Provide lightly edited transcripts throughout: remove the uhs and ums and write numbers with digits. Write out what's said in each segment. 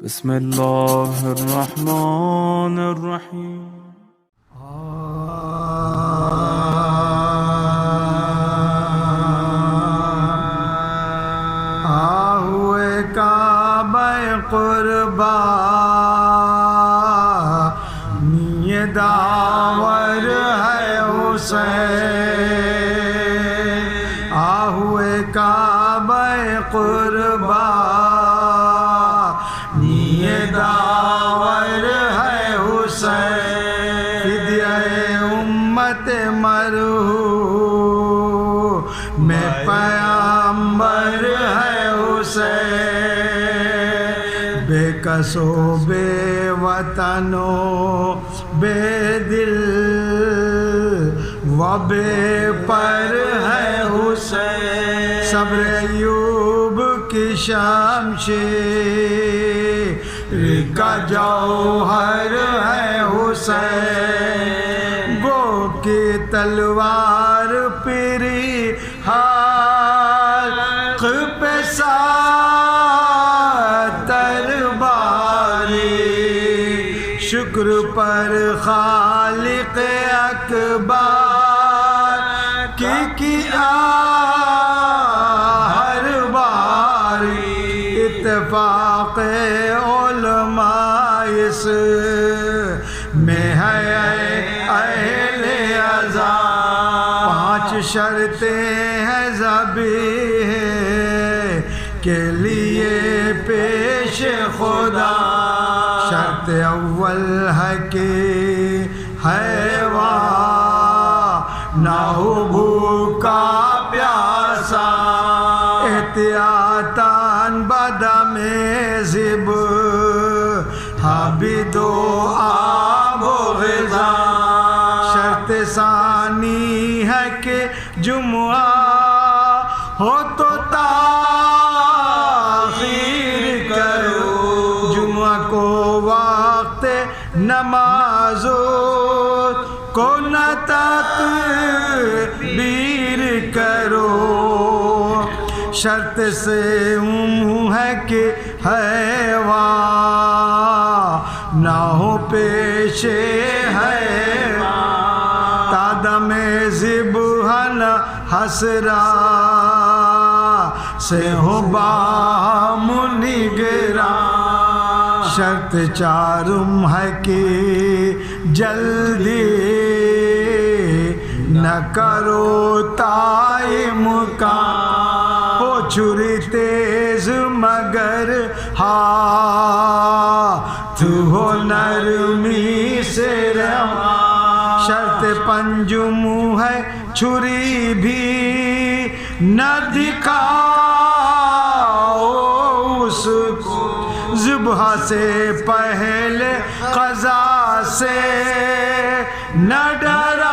بسم اللہ الرحمن الرحیم. ہوئے کعبہ قربا نیے داور ہے حسین. ہوئے کعبہ قربا نیے داور ہے حسین. فدیہ امت مرحوم میں پیامبر ہے حسین. بے کسو بے وطنو بے دل و بے پر ہے حسین. صبر ایوب کی شمشیر کا جوہر ہے حسین. گو کی تلوار پری حلق پہ ترباری. شکر پر خالق اکبر کی کیا ہر باری. اتفاق علماء اس میں ہے اہل ازاں. 5 شرطیں ہیں ذبیح کے لیے پیش خدا. شرط اول ہے کہ حیوان نہ ہو بھوکا پیاسا. احتیاطاً بدم ذبح بھی دو آب و غذا. شرط ثانی ہے کہ جمعہ ہو تو تاخیر کرو. جمعہ کو وقت نماز کو نہ تکبیر کرو. شرط سے ہے کہ حیوان نہ ہو پیش حیوان. تادم ذبح نہ حسرا سے ہو بام نگراں. شرط 4 ہے کہ جلدی نہ کرو تائم کا. ہو چھری تیز مگر ہاتھ ہو نرمی سے رواں. شرط 5 ہے چھری بھی نہ دکھاؤ اس کو. ذبح سے پہلے قضا سے نہ ڈراؤ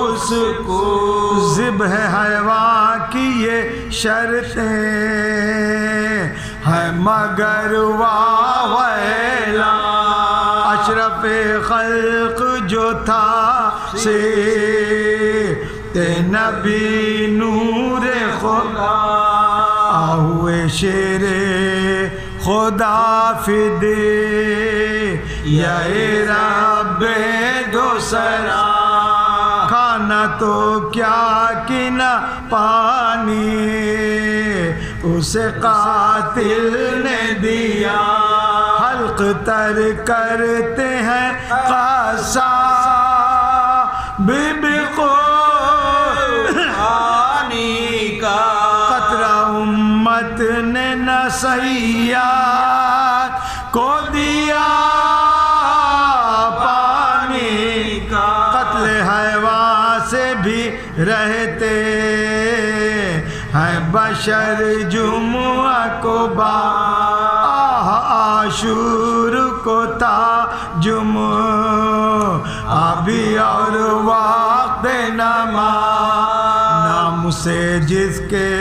اس کو. ذبح حیوان کی یہ شرطیں ہیں مگر واویلا. اشرف خلق جو تھا سے نبی نور خدا. ہوئے شیر خدا فدی یا رب دوسرا. کھانا تو کیا کہ نہ پانی اسے قاتل نے دیا. حلق تر کرتے ہیں قصاب بقربانی کا. قطرہ امت نے نہ سیاد کو دیا پانی کا. قتل حیوان سے بھی رہتے ہیں بشر جمعہ کو عاشور کو تا جمعہ ابھی اور وقت نماز. نام سے جس کے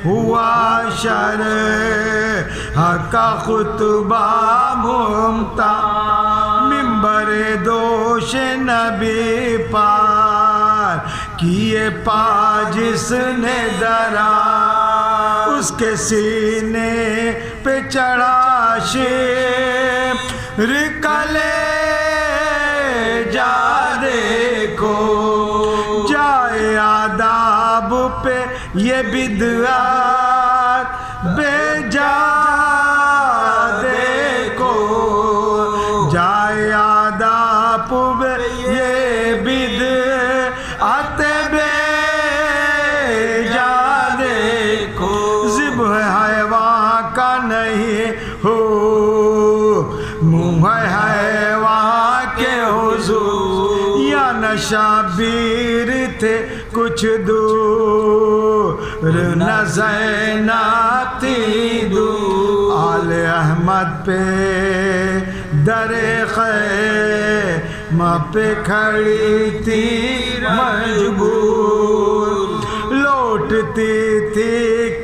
ہوا شرح کا خطبہ ممتاز. منبر دوش نبی پار کیے پا جس نے درا اس کے سینے پہ چڑھا شیر کلے جا دیکھو جائے آداب پہ یہ بدعات بے جا دیکھو جائے آداب پہ یہ بدعات بے جا دیکھو ذبح حیوان کا نہیں ہو منہ حیوان کے حضور یا نشابیر تھے کچھ دور نہ زینب تھی دور آل احمد پہ در خیمہ پہ کھڑی تھی مجبور لوٹتی تھی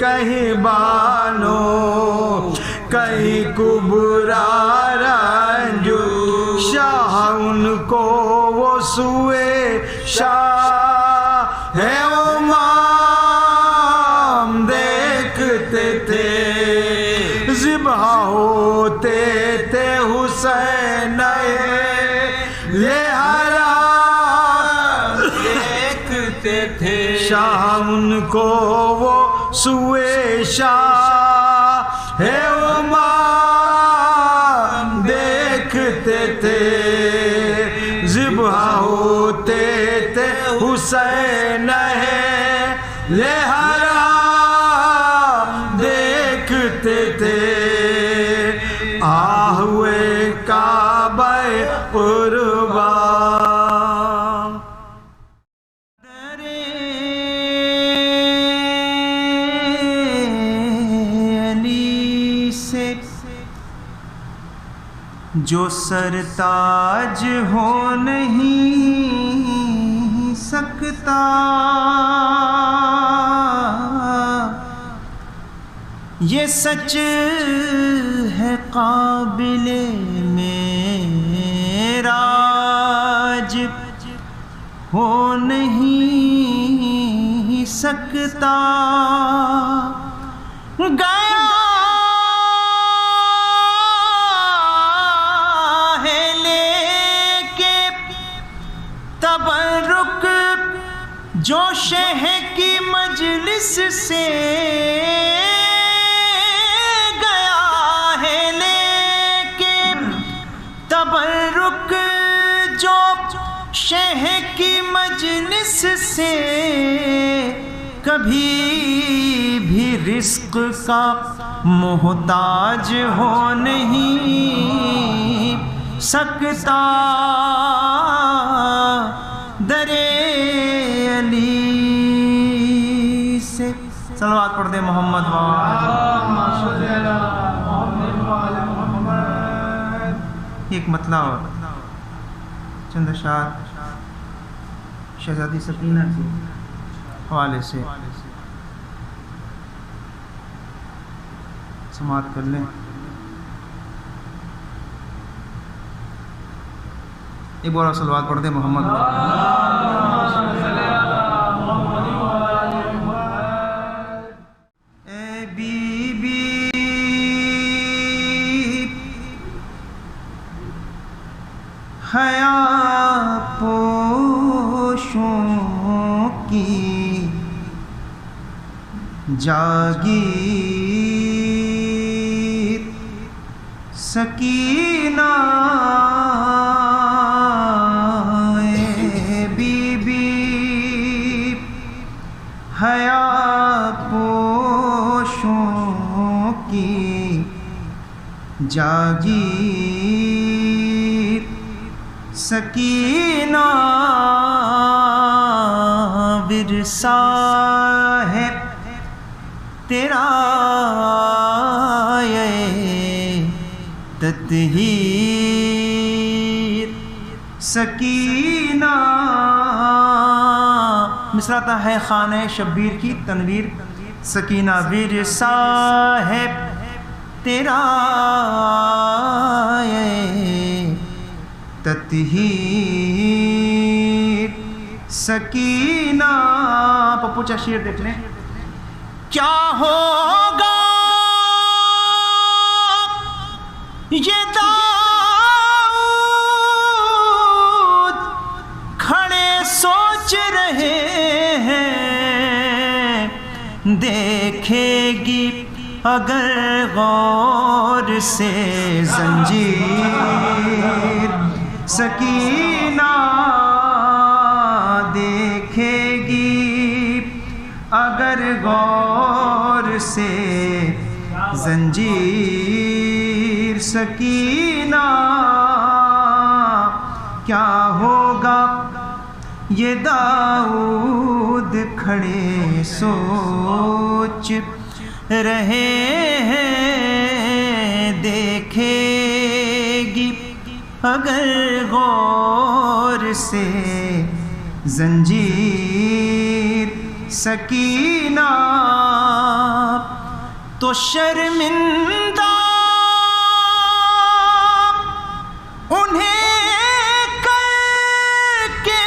کہیں بانو کہیں کبرا رنجو شاہ ان کو وہ سوئے شاہ ہے امام دیکھتے تھے ذبح ہوتے تھے حسین یہ حرام دیکھتے تھے شاہ ان کو وہ سوئے شاہ ہے امام دیکھتے تھے ذبح ہوتے تھے حسین ہے یہ حرام دیکھتے تھے آہوے کعبہ قربا جو سرتاج ہو نہیں سکتا یہ سچ ہے قابل معراج ہو نہیں سکتا گیا تبرک جو شہ کی مجلس سے گیا ہے لے کے تبرک جو شہ کی مجلس سے کبھی بھی رزق کا محتاج ہو نہیں سکتا در علی سے صلوات پڑھ دیں محمد ایک مطلع اور چند اشعار شہزادی سکینہ کے حوالے سے سماعت کر لیں. ایک بار صلوات پڑھ دیں محمد. اے بی بی حیا پوشوں کی جاگیر سکینہ حیا پوشوں کی جاگیر سکینہ ورثہ ہے تیرا یہ تطہیر سکینہ. مصرعہ ہے خانہ شبیر کی تنویر سکینہ ورثہ ہے تیرا یہ تطہیر سکینہ. پپو چا شیر دیکھ لیں. کیا ہوگا یہ داؤد کھڑے سوچ رہے ہیں، دیکھے گی اگر غور سے زنجیر سکینہ، دیکھے گی اگر غور سے زنجیر سکینہ، کیا ہوگا یہ داؤد کھڑے سوچ رہے ہیں، دیکھے گی اگر غور سے زنجیر سکینہ، تو شرمندہ انہیں کر کے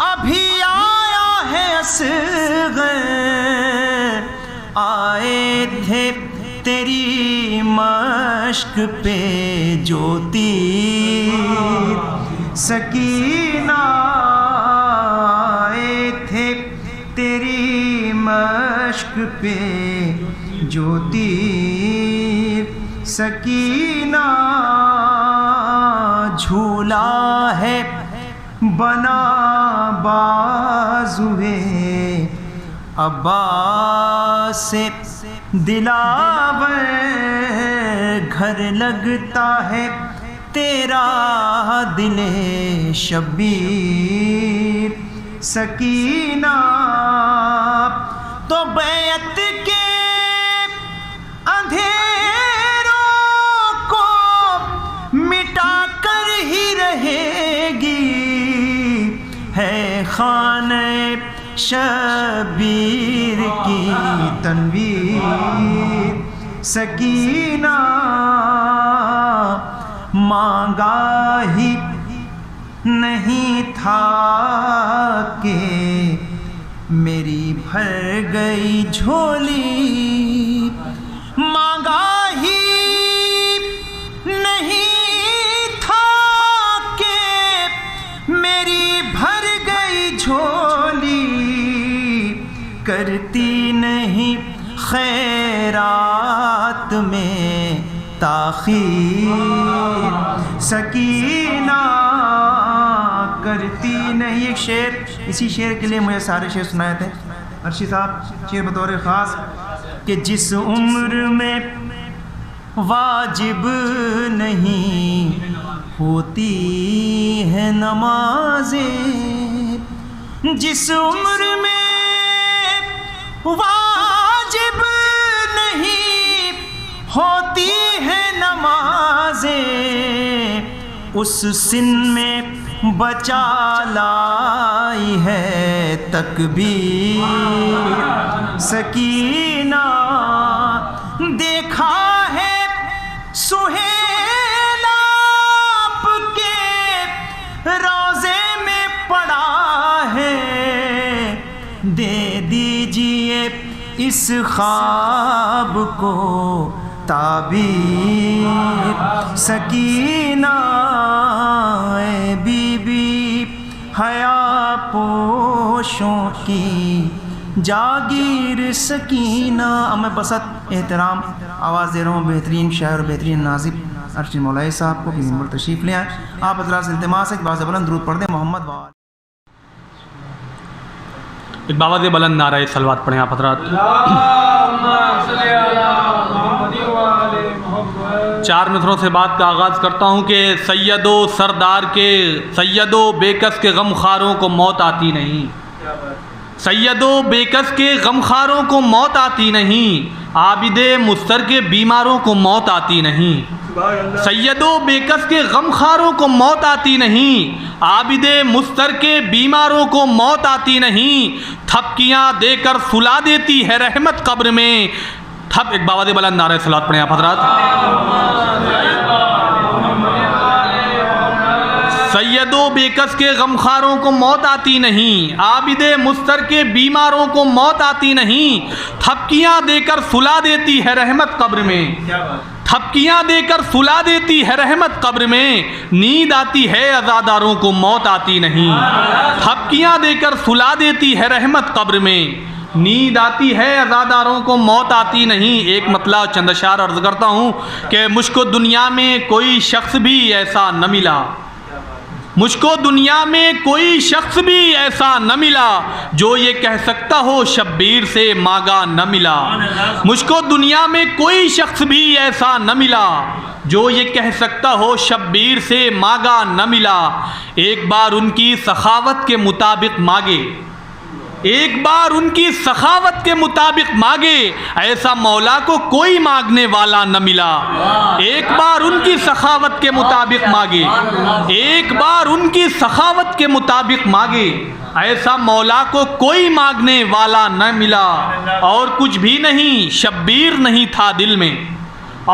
ابھی آیا ہے اصغر، آئے تھے تیری مشق پہ جو تیر سکینہ، آئے تھے تیری مشق پہ جو تیر سکینہ، جھولا ہے بنا بازوئے عباس سے دلاور، گھر لگتا ہے تیرا دل شبیر سکینہ، تو بیعت کے اندھیروں کو مٹا کر ہی رہے گی، ہے خانہ شبیر کی تنویر سکینہ، مانگا ہی نہیں تھا کہ میری بھر گئی جھولی، مانگا ہی نہیں تھا کہ میری بھر گئی جھولی، کرتی نہیں خیرات میں تاخیر سکینہ، کرتی نہیں۔ ایک شعر، اسی شعر کے لیے مجھے سارے شعر سنائے تھے ارشی صاحب، شعر بطور خاص کہ جس عمر میں واجب نہیں ہوتی ہے نمازیں، جس عمر میں واجب نہیں ہوتی ہے نمازیں، اس سن میں بچا لائی ہے تکبیر سکینہ، دیکھا ہے سہیل آپ کے روضے میں پڑا ہے، دے دیجئے اس خواب کو تعبیر سکینہ، اے بی بی حیا پوشوں کی جاگیر سکینہ۔ اب میں بسط احترام آواز دے رہا ہوں بہترین شاعر و بہترین ناظم ارشد مولائی صاحب کو کہ ممبر تشریف لے آئیں۔ آپ حضرات سے التماس ہے کہ باز بلند درود پڑھ دیں محمد وآل۔ ایک باواز بلند نعرہ صلوات پڑھیں آپ حضرات۔ 4 نظروں سے بات کا آغاز کرتا ہوں کہ سید و سردار کے، سید و بےکس کے غم خاروں کو موت آتی نہیں، سید و بےکس کے غم خاروں کو موت آتی نہیں، عابد مستر کے بیماروں کو موت آتی نہیں، سید و بےکس کے غم خاروں کو موت آتی نہیں، عابد مستر کے بیماروں کو موت آتی نہیں، تھپکیاں دے کر سلا دیتی ہے رحمت قبر میں، تھپ ایک باواز بلند نعرہ صلوات پڑھیں آپ حضرات۔ سید سید و بےکس کے غمخاروں کو موت آتی نہیں، عابد مستر کے بیماروں کو موت آتی نہیں، تھپکیاں دے کر سلا دیتی ہے رحمت قبر میں، تھپکیاں دے کر سلا دیتی ہے رحمت قبر میں، نیند آتی ہے عزاداروں کو موت آتی نہیں، تھپکیاں دے کر سلا دیتی ہے رحمت قبر میں، نیند آتی ہے عزاداروں کو موت آتی نہیں۔ ایک مطلع چند اشعار عرض کرتا ہوں کہ مجھ کو دنیا میں کوئی شخص بھی ایسا نہ ملا، مجھ کو دنیا میں کوئی شخص بھی ایسا نہ ملا جو یہ کہہ سکتا ہو شبیر سے مانگا نہ ملا، مجھ کو دنیا میں کوئی شخص بھی ایسا نہ ملا جو یہ کہہ سکتا ہو شبیر سے مانگا نہ ملا، ایک بار ان کی سخاوت کے مطابق مانگے، ایک بار ان کی سخاوت کے مطابق مانگے، ایسا مولا کو کوئی مانگنے والا نہ ملا، ایک بار ان کی سخاوت کے مطابق مانگے، ایک بار ان کی سخاوت کے مطابق مانگے، ایسا مولا کو کوئی مانگنے والا نہ ملا، اور کچھ بھی نہیں شبیر نہیں تھا دل میں،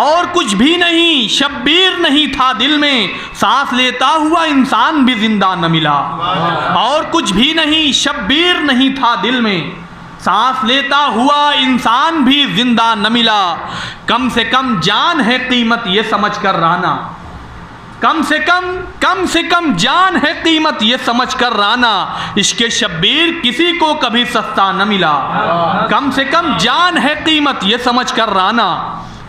اور کچھ بھی نہیں شبیر نہیں تھا دل میں، سانس لیتا ہوا انسان بھی زندہ نہ ملا، اور کچھ بھی نہیں شبیر نہیں تھا دل میں، سانس لیتا ہوا انسان بھی زندہ نہ ملا، کم سے کم جان ہے قیمت یہ سمجھ کر رانا، کم سے کم جان ہے قیمت یہ سمجھ کر رانا، عشق شبیر کسی کو کبھی سستا نہ ملا، کم سے کم جان ہے قیمت یہ سمجھ کر رانا،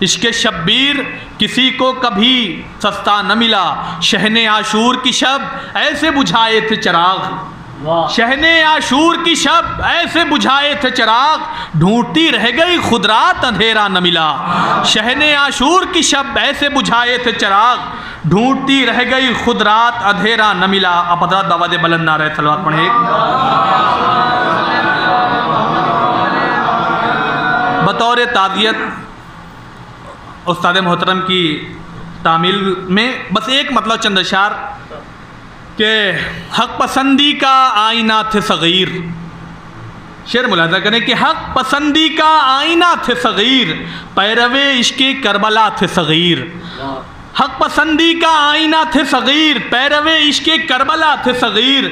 عشق شبیر کسی کو کبھی سستا نہ ملا، شہن عاشور کی شب ایسے بجھائے تھے چراغ، شہن عاشور کی شب ایسے بجھائے تھے چراغ، ڈھونڈتی رہ گئی خود رات اندھیرا نہ ملا، شہن عاشور کی شب ایسے بجھائے تھے چراغ، ڈھونڈتی رہ گئی خود رات اندھیرا نہ ملا۔ اب حضرات بآواز بلند نعرہ صلوات پڑھیں۔ بطور تعزیت استاد محترم کی تعمیل میں بس ایک مطلب چند اشعار کہ حق پسندی کا آئینہ تھے صغیر، شعر ملاحظہ کریں کہ حق پسندی کا آئینہ تھے صغیر، پیرو عشق کربلا تھے صغیر، حق پسندی کا آئینہ تھے صغیر، پیرو عشق کربلا تھے صغیر،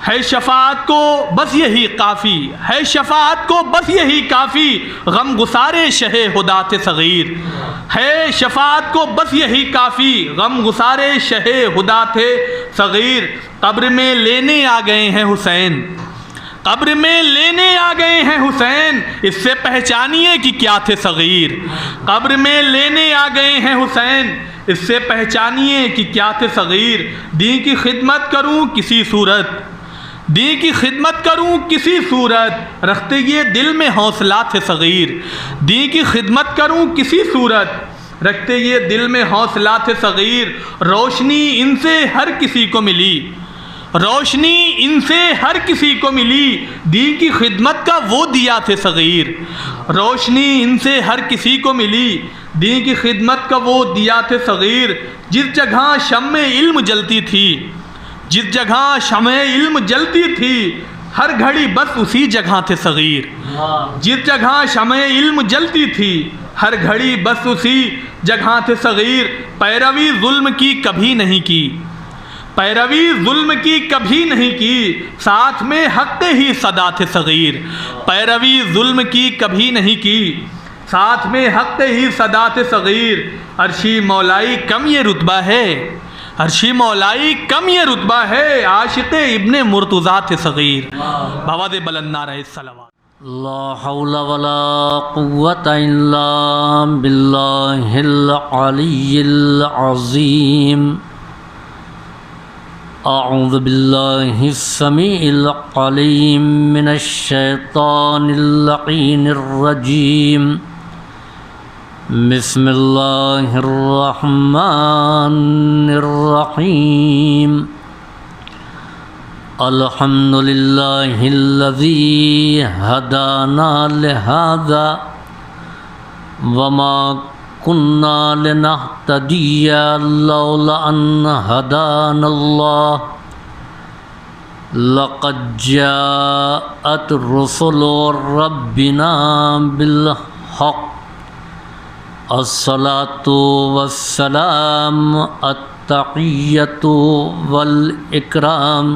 ہے شفاعت کو بس یہی کافی، ہے شفاعت کو بس یہی کافی، غم گسارے شہ ہدا تھے صغیر، ہے شفاعت کو بس یہی کافی، غم گسارے شہ ہدا تھے صغیر، قبر میں لینے آ گئے ہیں حسین، قبر میں لینے آ گئے ہیں حسین، اس سے پہچانیے کہ کیا تھے صغیر، قبر میں لینے آ گئے ہیں حسین، اس سے پہچانیے کہ کیا تھے صغیر، دین کی خدمت کروں کسی صورت، دین کی خدمت کروں کسی صورت، رکھتے یہ دل میں حوصلہ تھے صغیر، دین کی خدمت کروں کسی صورت، رکھتے یہ دل میں حوصلہ تھے صغیر، روشنی ان سے ہر کسی کو ملی، روشنی ان سے ہر کسی کو ملی، دین کی خدمت کا وہ دیا تھے صغیر، روشنی ان سے ہر کسی کو ملی، دین کی خدمت کا وہ دیا تھے صغیر، جس جگہ شمع علم جلتی تھی، جس جگہ شمع علم جلتی تھی، ہر گھڑی بس اسی جگہ تھے صغیر، جس جگہ شمع علم جلتی تھی، ہر گھڑی بس اسی جگہ تھے صغیر، پیروی ظلم کی کبھی نہیں کی، پیروی ظلم کی کبھی نہیں کی، ساتھ میں حق ہی صدا تھے صغیر، پیروی ظلم کی کبھی نہیں کی، ساتھ میں حق ہی صدا تھے صغیر، عرشی مولائی کم یہ رتبہ ہے، عرشی مولائی کم یہ رتبہ ہے، عاشق ابن مرتضیٰ تھے صغیر۔ بآواز بلند نعرہ الصلوات۔ لا حول ولا قوة إلا بالله العلي العظيم۔ أعوذ بالله السميع العليم من الشيطان اللعين الرجيم، بسم الله الرحمن الرحيم، الحمد لله الذي هدانا لهذا وما كنا لنهتدي لولا أن هدانا الله، لقد جاءت رسل ربنا بالحق، الصلاة والسلام التحیۃ والاکرام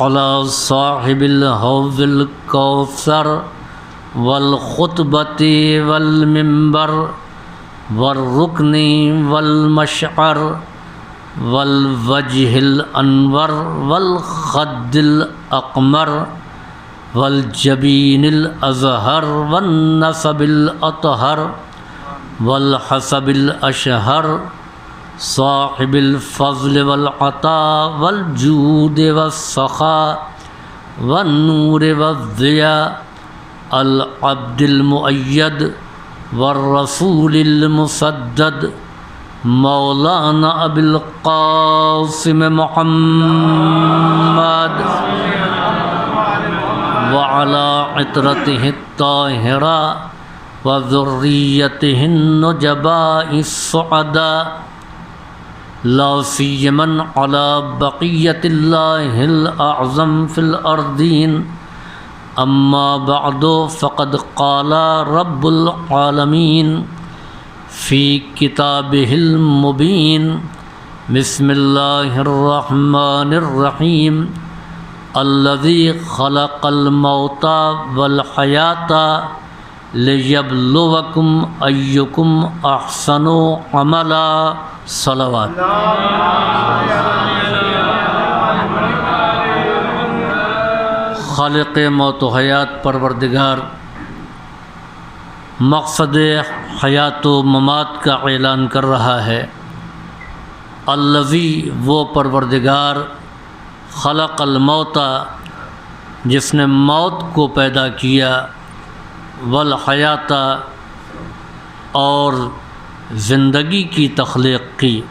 علی صاحب الحوض الکوثر والخطبۃ والمنبر والرکن والمشعر والوجہ الانور والخد الاقمر والجبین الازہر والنسب الاطہر والحسب الاشہر صاحب الفضل والعطاء والجود والسخاء والنور والضیاء العبد المؤید والرسول المسدد مولانا ابی القاسم محمد وعلى عطرته الطاهرة وذريته النجباء السعداء لا سيما على بقية الله الأعظم في الأرضين. أما بعد فقد قال رب العالمين في كتابه المبين بسم الله الرحمن الرحيم الذي خلق الموت والحياة ليبلوكم أيكم أحسن عملا. صلوات. خالق موت و حیات پروردگار مقصد حیات و ممات کا اعلان کر رہا ہے. الذی وہ پروردگار خلق الموت جس نے موت کو پیدا کیا والحیات اور زندگی کی تخلیق کی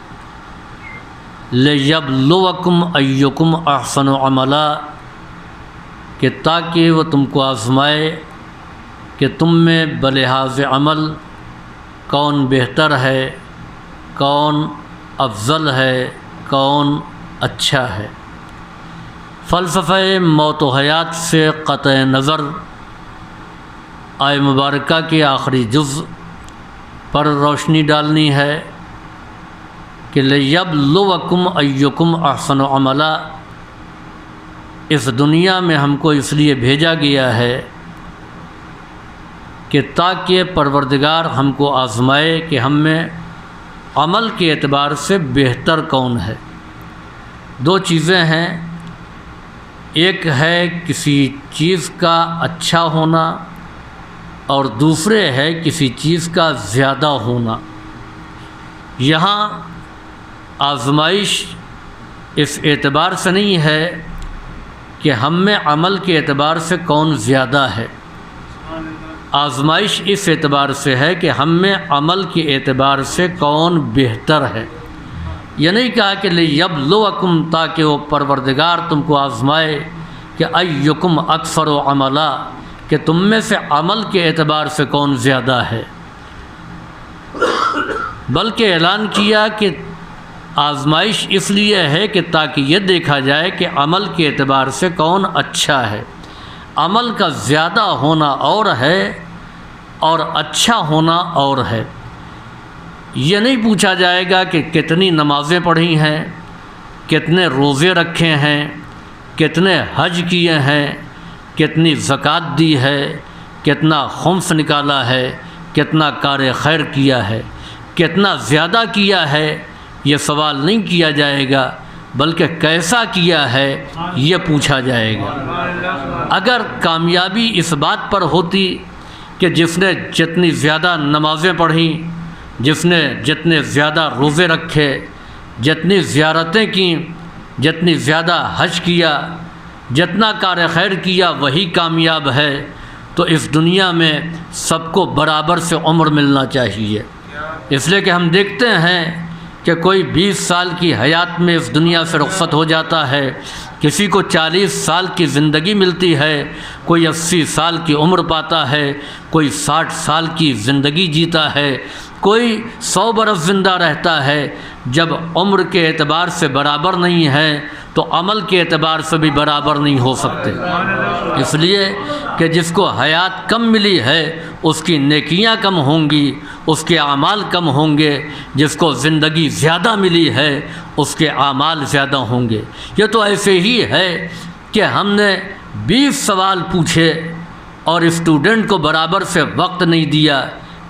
لیبلوکم ایکم احسن عملا کہ تاکہ وہ تم کو آزمائے کہ تم میں بلحاظ عمل کون بہتر ہے، کون افضل ہے، کون اچھا ہے. فلسفہ موت و حیات سے قطع نظر آیہ مبارکہ کے آخری جز پر روشنی ڈالنی ہے کہ لیبلوکم ایکم احسن عملا. اس دنیا میں ہم کو اس لیے بھیجا گیا ہے کہ تاکہ پروردگار ہم کو آزمائے کہ ہم میں عمل کے اعتبار سے بہتر کون ہے. دو چیزیں ہیں، ایک ہے کسی چیز کا اچھا ہونا اور دوسرے ہے کسی چیز کا زیادہ ہونا. یہاں آزمائش اس اعتبار سے نہیں ہے کہ ہم میں عمل کے اعتبار سے کون زیادہ ہے، آزمائش اس اعتبار سے ہے کہ ہم میں عمل کے اعتبار سے کون بہتر ہے. یہ نہیں کہا کہ لیبلوکم تاکہ وہ پروردگار تم کو آزمائے کہ ایکم اکثر و عملا کہ تم میں سے عمل کے اعتبار سے کون زیادہ ہے، بلکہ اعلان کیا کہ آزمائش اس لیے ہے کہ تاکہ یہ دیکھا جائے کہ عمل کے اعتبار سے کون اچھا ہے. عمل کا زیادہ ہونا اور ہے اور اچھا ہونا اور ہے. یہ نہیں پوچھا جائے گا کہ کتنی نمازیں پڑھی ہیں، کتنے روزے رکھے ہیں، کتنے حج کیے ہیں، کتنی زکوٰۃ دی ہے، کتنا خمس نکالا ہے، کتنا کار خیر کیا ہے، کتنا زیادہ کیا ہے. یہ سوال نہیں کیا جائے گا بلکہ کیسا کیا ہے یہ پوچھا جائے گا. اگر کامیابی اس بات پر ہوتی کہ جس نے جتنی زیادہ نمازیں پڑھیں، جس نے جتنے زیادہ روزے رکھے، جتنی زیارتیں کیں، جتنی زیادہ حج کیا، جتنا کار خیر کیا وہی کامیاب ہے، تو اس دنیا میں سب کو برابر سے عمر ملنا چاہیے. اس لیے کہ ہم دیکھتے ہیں کہ کوئی 20 سال کی حیات میں اس دنیا سے رخصت ہو جاتا ہے، کسی کو 40 سال کی زندگی ملتی ہے، کوئی 80 سال کی عمر پاتا ہے، کوئی 60 سال کی زندگی جیتا ہے، کوئی 100 برس زندہ رہتا ہے. جب عمر کے اعتبار سے برابر نہیں ہے تو عمل کے اعتبار سے بھی برابر نہیں ہو سکتے. اس لیے کہ جس کو حیات کم ملی ہے اس کی نیکیاں کم ہوں گی، اس کے اعمال کم ہوں گے۔ جس کو زندگی زیادہ ملی ہے اس کے اعمال زیادہ ہوں گے۔ یہ تو ایسے ہی ہے کہ ہم نے 20 سوال پوچھے اور اسٹوڈنٹ کو برابر سے وقت نہیں دیا۔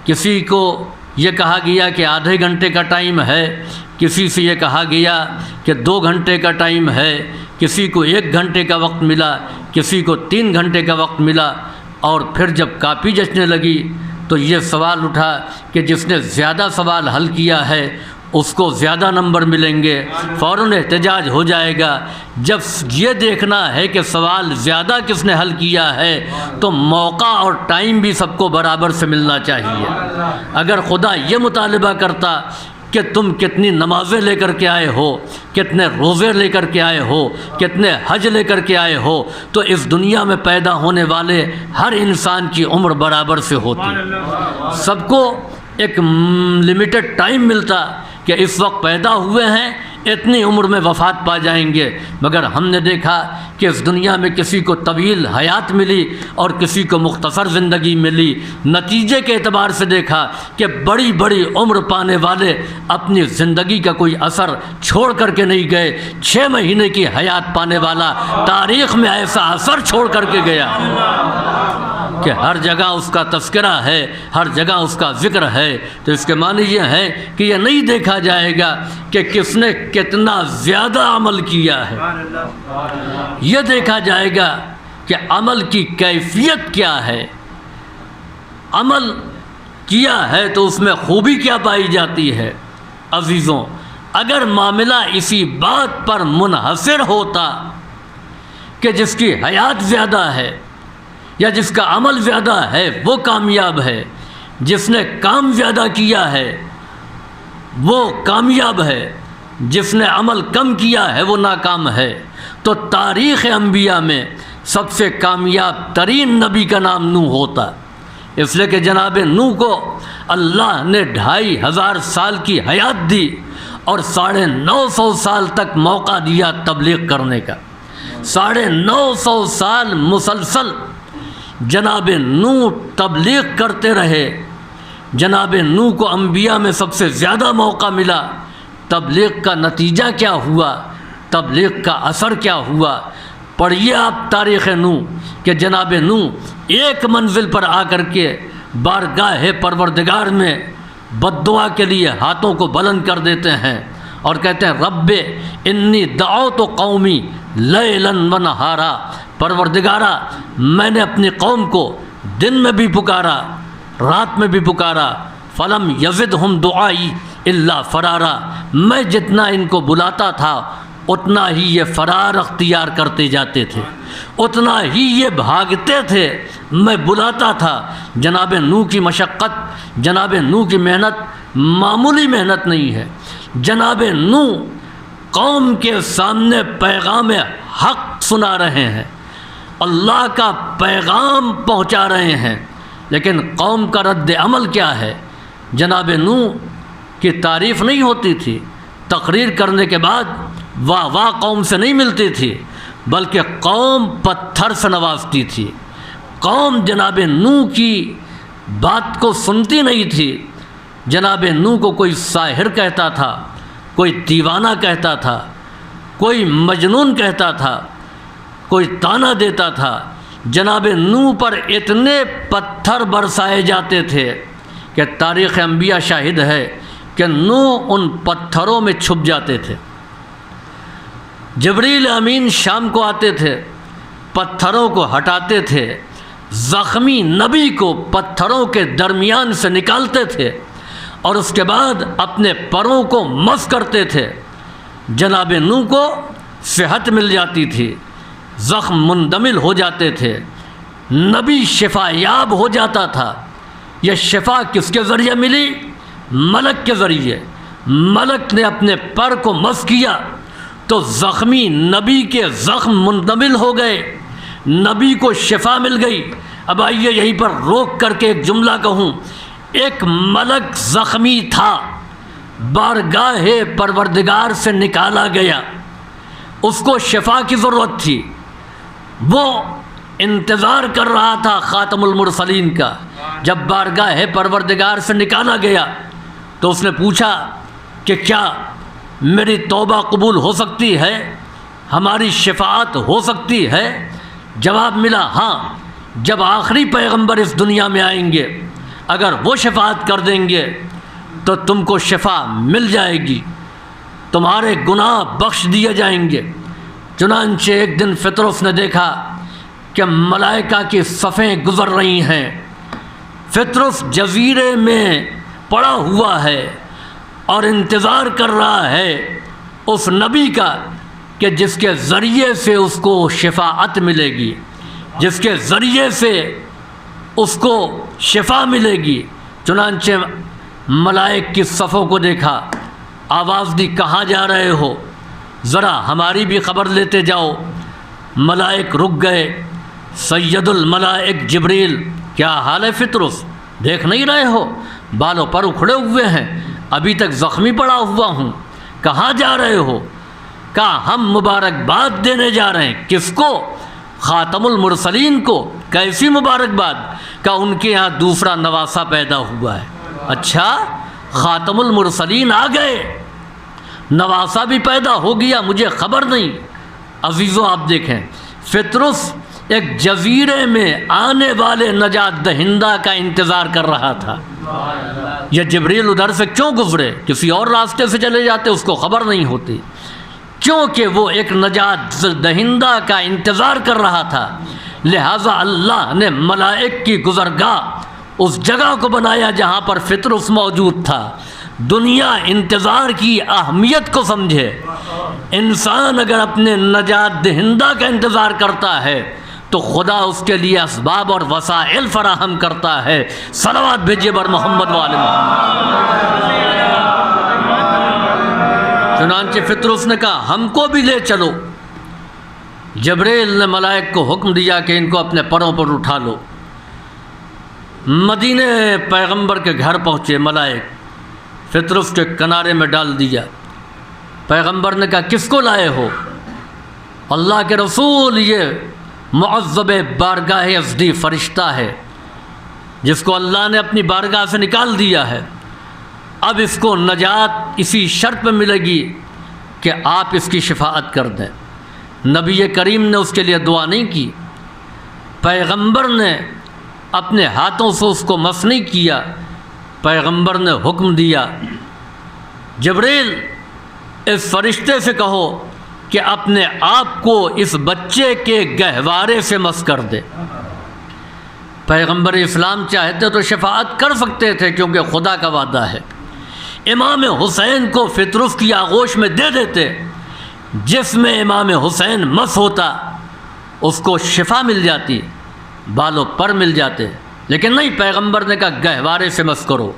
کسی کو یہ کہا گیا کہ آدھے گھنٹے کا ٹائم ہے، کسی سے یہ کہا گیا کہ 2 گھنٹے کا ٹائم ہے، کسی کو 1 گھنٹے کا وقت ملا، کسی کو 3 گھنٹے کا وقت ملا۔ اور پھر جب کاپی جچنے لگی تو یہ سوال اٹھا کہ جس نے زیادہ سوال حل کیا ہے اس کو زیادہ نمبر ملیں گے، فوراً احتجاج ہو جائے گا۔ جب یہ دیکھنا ہے کہ سوال زیادہ کس نے حل کیا ہے تو موقع اور ٹائم بھی سب کو برابر سے ملنا چاہیے۔ اگر خدا یہ مطالبہ کرتا کہ تم کتنی نمازیں لے کر کے آئے ہو، کتنے روزے لے کر کے آئے ہو، کتنے حج لے کر کے آئے ہو، تو اس دنیا میں پیدا ہونے والے ہر انسان کی عمر برابر سے ہوتی۔ سب کو ایک لمیٹڈ ٹائم ملتا کہ اس وقت پیدا ہوئے ہیں، اتنی عمر میں وفات پا جائیں گے۔ مگر ہم نے دیکھا کہ اس دنیا میں کسی کو طویل حیات ملی اور کسی کو مختصر زندگی ملی۔ نتیجے کے اعتبار سے دیکھا کہ بڑی بڑی عمر پانے والے اپنی زندگی کا کوئی اثر چھوڑ کر کے نہیں گئے۔ 6 مہینے کی حیات پانے والا تاریخ میں ایسا اثر چھوڑ کر کے گیا کہ ہر جگہ اس کا تذکرہ ہے، ہر جگہ اس کا ذکر ہے۔ تو اس کے معنی یہ ہے کہ یہ نہیں دیکھا جائے گا کہ کس نے کتنا زیادہ عمل کیا ہے، یہ دیکھا جائے گا کہ عمل کی کیفیت کیا ہے۔ عمل کیا ہے تو اس میں خوبی کیا پائی جاتی ہے۔ عزیزوں، اگر معاملہ اسی بات پر منحصر ہوتا کہ جس کی حیات زیادہ ہے یا جس کا عمل زیادہ ہے وہ کامیاب ہے، جس نے کام زیادہ کیا ہے وہ کامیاب ہے، جس نے عمل کم کیا ہے وہ ناکام ہے، تو تاریخ انبیاء میں سب سے کامیاب ترین نبی کا نام نوح ہوتا۔ اس لیے کہ جناب نوح کو اللہ نے 2500 سال کی حیات دی اور 950 سال تک موقع دیا تبلیغ کرنے کا۔ 950 سال مسلسل جناب نوح تبلیغ کرتے رہے۔ جناب نوح کو انبیاء میں سب سے زیادہ موقع ملا۔ تبلیغ کا نتیجہ کیا ہوا، تبلیغ کا اثر کیا ہوا؟ پڑھیے آپ تاریخ نوح کہ جناب نوح ایک منزل پر آ کر کے بارگاہ پروردگار میں بد دعا کے لیے ہاتھوں کو بلند کر دیتے ہیں اور کہتے ہیں رب انی دعوت قومی لیلا و نہارا، پروردگارا میں نے اپنی قوم کو دن میں بھی پکارا رات میں بھی پکارا، فلم یزدہم دعائی الا فرارا، میں جتنا ان کو بلاتا تھا اتنا ہی یہ فرار اختیار کرتے جاتے تھے، اتنا ہی یہ بھاگتے تھے، میں بلاتا تھا۔ جناب نوح کی مشقت، جناب نوح کی محنت معمولی محنت نہیں ہے۔ جناب نوح قوم کے سامنے پیغام حق سنا رہے ہیں، اللہ کا پیغام پہنچا رہے ہیں، لیکن قوم کا رد عمل کیا ہے؟ جناب نوح کی تعریف نہیں ہوتی تھی، تقریر کرنے کے بعد واہ واہ قوم سے نہیں ملتی تھی، بلکہ قوم پتھر سے نوازتی تھی۔ قوم جناب نوح کی بات کو سنتی نہیں تھی۔ جناب نوح کو کوئی ساحر کہتا تھا، کوئی دیوانہ کہتا تھا، کوئی مجنون کہتا تھا، کوئی طعنہ دیتا تھا۔ جناب نوح پر اتنے پتھر برسائے جاتے تھے کہ تاریخ انبیاء شاہد ہے کہ نوح ان پتھروں میں چھپ جاتے تھے۔ جبریل امین شام کو آتے تھے، پتھروں کو ہٹاتے تھے، زخمی نبی کو پتھروں کے درمیان سے نکالتے تھے اور اس کے بعد اپنے پروں کو مس کرتے تھے۔ جناب نوح کو صحت مل جاتی تھی، زخم مندمل ہو جاتے تھے، نبی شفا یاب ہو جاتا تھا۔ یہ شفا کس کے ذریعے ملی؟ ملک کے ذریعے۔ ملک نے اپنے پر کو مس کیا تو زخمی نبی کے زخم مندمل ہو گئے، نبی کو شفا مل گئی۔ اب آئیے یہیں پر روک کر کے ایک جملہ کہوں، ایک ملک زخمی تھا، بارگاہ پروردگار سے نکالا گیا، اس کو شفا کی ضرورت تھی، وہ انتظار کر رہا تھا خاتم المرسلین کا، جب بارگاہ پروردگار سے نکالا گیا تو اس نے پوچھا کہ کیا میری توبہ قبول ہو سکتی ہے، ہماری شفاعت ہو سکتی ہے؟ جواب ملا ہاں، جب آخری پیغمبر اس دنیا میں آئیں گے اگر وہ شفاعت کر دیں گے تو تم کو شفا مل جائے گی، تمہارے گناہ بخش دیے جائیں گے۔ چنانچہ ایک دن فطرس نے دیکھا کہ ملائکہ کی صفیں گزر رہی ہیں۔ فطرس جزیرے میں پڑا ہوا ہے اور انتظار کر رہا ہے اس نبی کا کہ جس کے ذریعے سے اس کو شفاعت ملے گی، جس کے ذریعے سے اس کو شفا ملے گی۔ چنانچہ ملائک کی صفوں کو دیکھا، آواز دی کہاں جا رہے ہو، ذرا ہماری بھی خبر لیتے جاؤ۔ ملائک رک گئے۔ سید الملائک جبریل، کیا حال ہے فطرس، دیکھ نہیں رہے ہو بالوں پر اکھڑے ہوئے ہیں، ابھی تک زخمی پڑا ہوا ہوں، کہاں جا رہے ہو؟ کہا ہم مبارکباد دینے جا رہے ہیں۔ کس کو؟ خاتم المرسلین کو۔ کیسی مبارکباد؟ کہا ان کے یہاں دوسرا نواسہ پیدا ہوا ہے۔ اچھا، خاتم المرسلین آ گئے، نواسہ بھی پیدا ہو گیا، مجھے خبر نہیں۔ عزیزو آپ دیکھیں، فطرس ایک جزیرے میں آنے والے نجات دہندہ کا انتظار کر رہا تھا۔ یہ جبریل ادھر سے کیوں گزرے؟ کسی اور راستے سے چلے جاتے، اس کو خبر نہیں ہوتی، کیونکہ وہ ایک نجات دہندہ کا انتظار کر رہا تھا۔ لہٰذا اللہ نے ملائک کی گزرگاہ اس جگہ کو بنایا جہاں پر فطرس موجود تھا۔ دنیا انتظار کی اہمیت کو سمجھے۔ انسان اگر اپنے نجات دہندہ کا انتظار کرتا ہے تو خدا اس کے لیے اسباب اور وسائل فراہم کرتا ہے۔ صلوات بھیجیے بر محمد وآل محمد۔ چنانچہ فطرس نے کہا ہم کو بھی لے چلو۔ جبریل نے ملائک کو حکم دیا کہ ان کو اپنے پروں پر اٹھا لو۔ مدینے پیغمبر کے گھر پہنچے ملائک، فطرس کے کنارے میں ڈال دیا۔ پیغمبر نے کہا کس کو لائے ہو؟ اللہ کے رسول، یہ معذب بارگاہ ازدی فرشتہ ہے جس کو اللہ نے اپنی بارگاہ سے نکال دیا ہے۔ اب اس کو نجات اسی شرط پہ ملے گی کہ آپ اس کی شفاعت کر دیں۔ نبی کریم نے اس کے لیے دعا نہیں کی، پیغمبر نے اپنے ہاتھوں سے اس کو مس نہیں کیا، پیغمبر نے حکم دیا جبریل اس فرشتے سے کہو کہ اپنے آپ کو اس بچے کے گہوارے سے مس کر دے۔ پیغمبر اسلام چاہتے تو شفاعت کر سکتے تھے کیونکہ خدا کا وعدہ ہے۔ امام حسین کو فطرس کی آغوش میں دے دیتے، جس میں امام حسین مس ہوتا اس کو شفا مل جاتی، بالوں پر مل جاتے، لیکن نہیں، پیغمبر نے کہا گہوارے سے مس کرو۔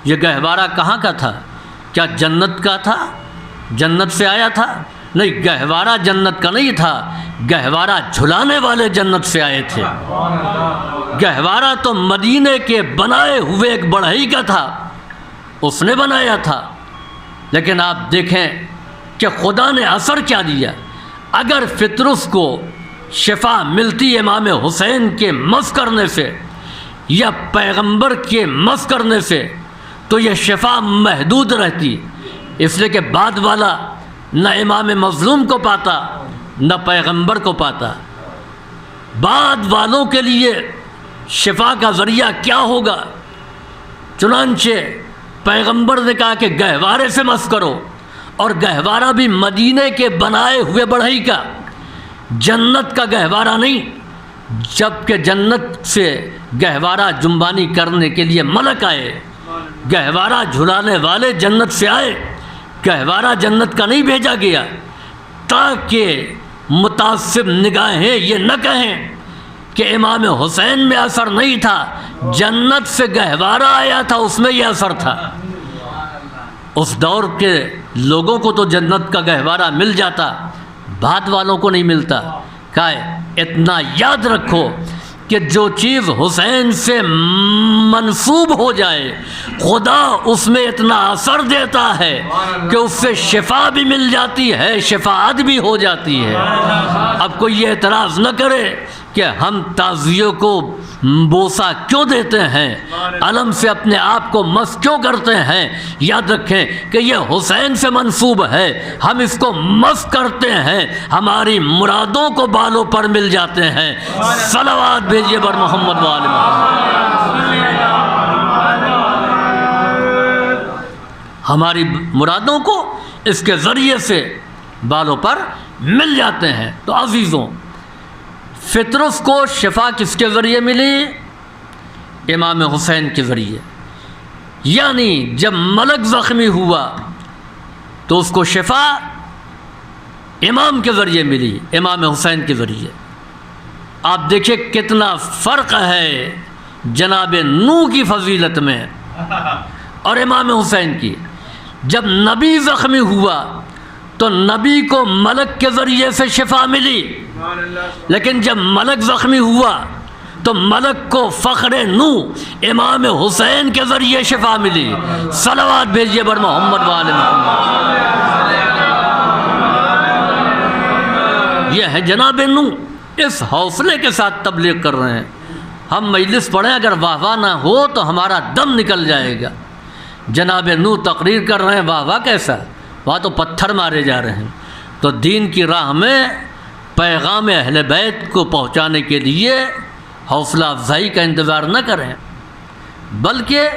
یہ گہوارہ کہاں کا تھا؟ کیا جنت کا تھا؟ جنت سے آیا تھا؟ نہیں، گہوارہ جنت کا نہیں تھا، گہوارہ جھلانے والے جنت سے آئے تھے۔ گہوارہ تو مدینے کے بنائے ہوئے ایک بڑھئی کا تھا، اس نے بنایا تھا، لیکن آپ دیکھیں کہ خدا نے اثر کیا دیا۔ اگر فطرس کو شفا ملتی امام حسین کے مس کرنے سے یا پیغمبر کے مس کرنے سے تو یہ شفا محدود رہتی، اس لیے کہ بعد والا نہ امام مظلوم کو پاتا نہ پیغمبر کو پاتا۔ بعد والوں کے لیے شفا کا ذریعہ کیا ہوگا؟ چنانچہ پیغمبر نے کہا کہ گہوارے سے مس کرو، اور گہوارہ بھی مدینے کے بنائے ہوئے بڑھئی کا، جنت کا گہوارہ نہیں، جبکہ جنت سے گہوارہ جنبانی کرنے کے لیے ملک آئے، گہوارہ جھلانے والے جنت سے آئے، گہوارہ جنت کا نہیں بھیجا گیا، تاکہ متعصب نگاہیں یہ نہ کہیں کہ امام حسین میں اثر نہیں تھا، جنت سے گہوارہ آیا تھا، اس میں یہ اثر تھا۔ اس دور کے لوگوں کو تو جنت کا گہوارہ مل جاتا، بعد والوں کو نہیں ملتا۔ کہا اتنا یاد رکھو کہ جو چیز حسین سے منسوب ہو جائے خدا اس میں اتنا اثر دیتا ہے کہ اس سے شفا بھی مل جاتی ہے، شفاعت بھی ہو جاتی ہے۔ اب کوئی یہ اعتراض نہ کرے کہ ہم تعزیوں کو بوسہ کیوں دیتے ہیں، علم سے اپنے آپ کو مس کیوں کرتے ہیں؟ یاد رکھیں کہ یہ حسین سے منسوب ہے، ہم اس کو مس کرتے ہیں، ہماری مرادوں کو بالوں پر مل جاتے ہیں۔ صلوات بھیجیے بر محمد و آل محمد۔ ہماری مرادوں کو اس کے ذریعے سے بالوں پر مل جاتے ہیں۔ تو عزیزوں، فطرس کو شفا کس کے ذریعے ملی؟ امام حسین کے ذریعے۔ یعنی جب ملک زخمی ہوا تو اس کو شفا امام کے ذریعے ملی، امام حسین کے ذریعے۔ آپ دیکھیں کتنا فرق ہے جناب نوح کی فضیلت میں اور امام حسین کی۔ جب نبی زخمی ہوا تو نبی کو ملک کے ذریعے سے شفا ملی، لیکن جب ملک زخمی ہوا تو ملک کو فخر نوح امام حسین کے ذریعے شفا ملی۔ صلوات بھیجیے بر محمد و آل محمد۔ یہ ہے جناب نوح، اس حوصلے کے ساتھ تبلیغ کر رہے ہیں۔ ہم مجلس پڑھیں، اگر واہ واہ نہ ہو تو ہمارا دم نکل جائے گا۔ جناب نوح تقریر کر رہے ہیں، واہ واہ کیسا، وہاں تو پتھر مارے جا رہے ہیں۔ تو دین کی راہ میں پیغام اہل بیت کو پہنچانے کے لیے حوصلہ افزائی کا انتظار نہ کریں، بلکہ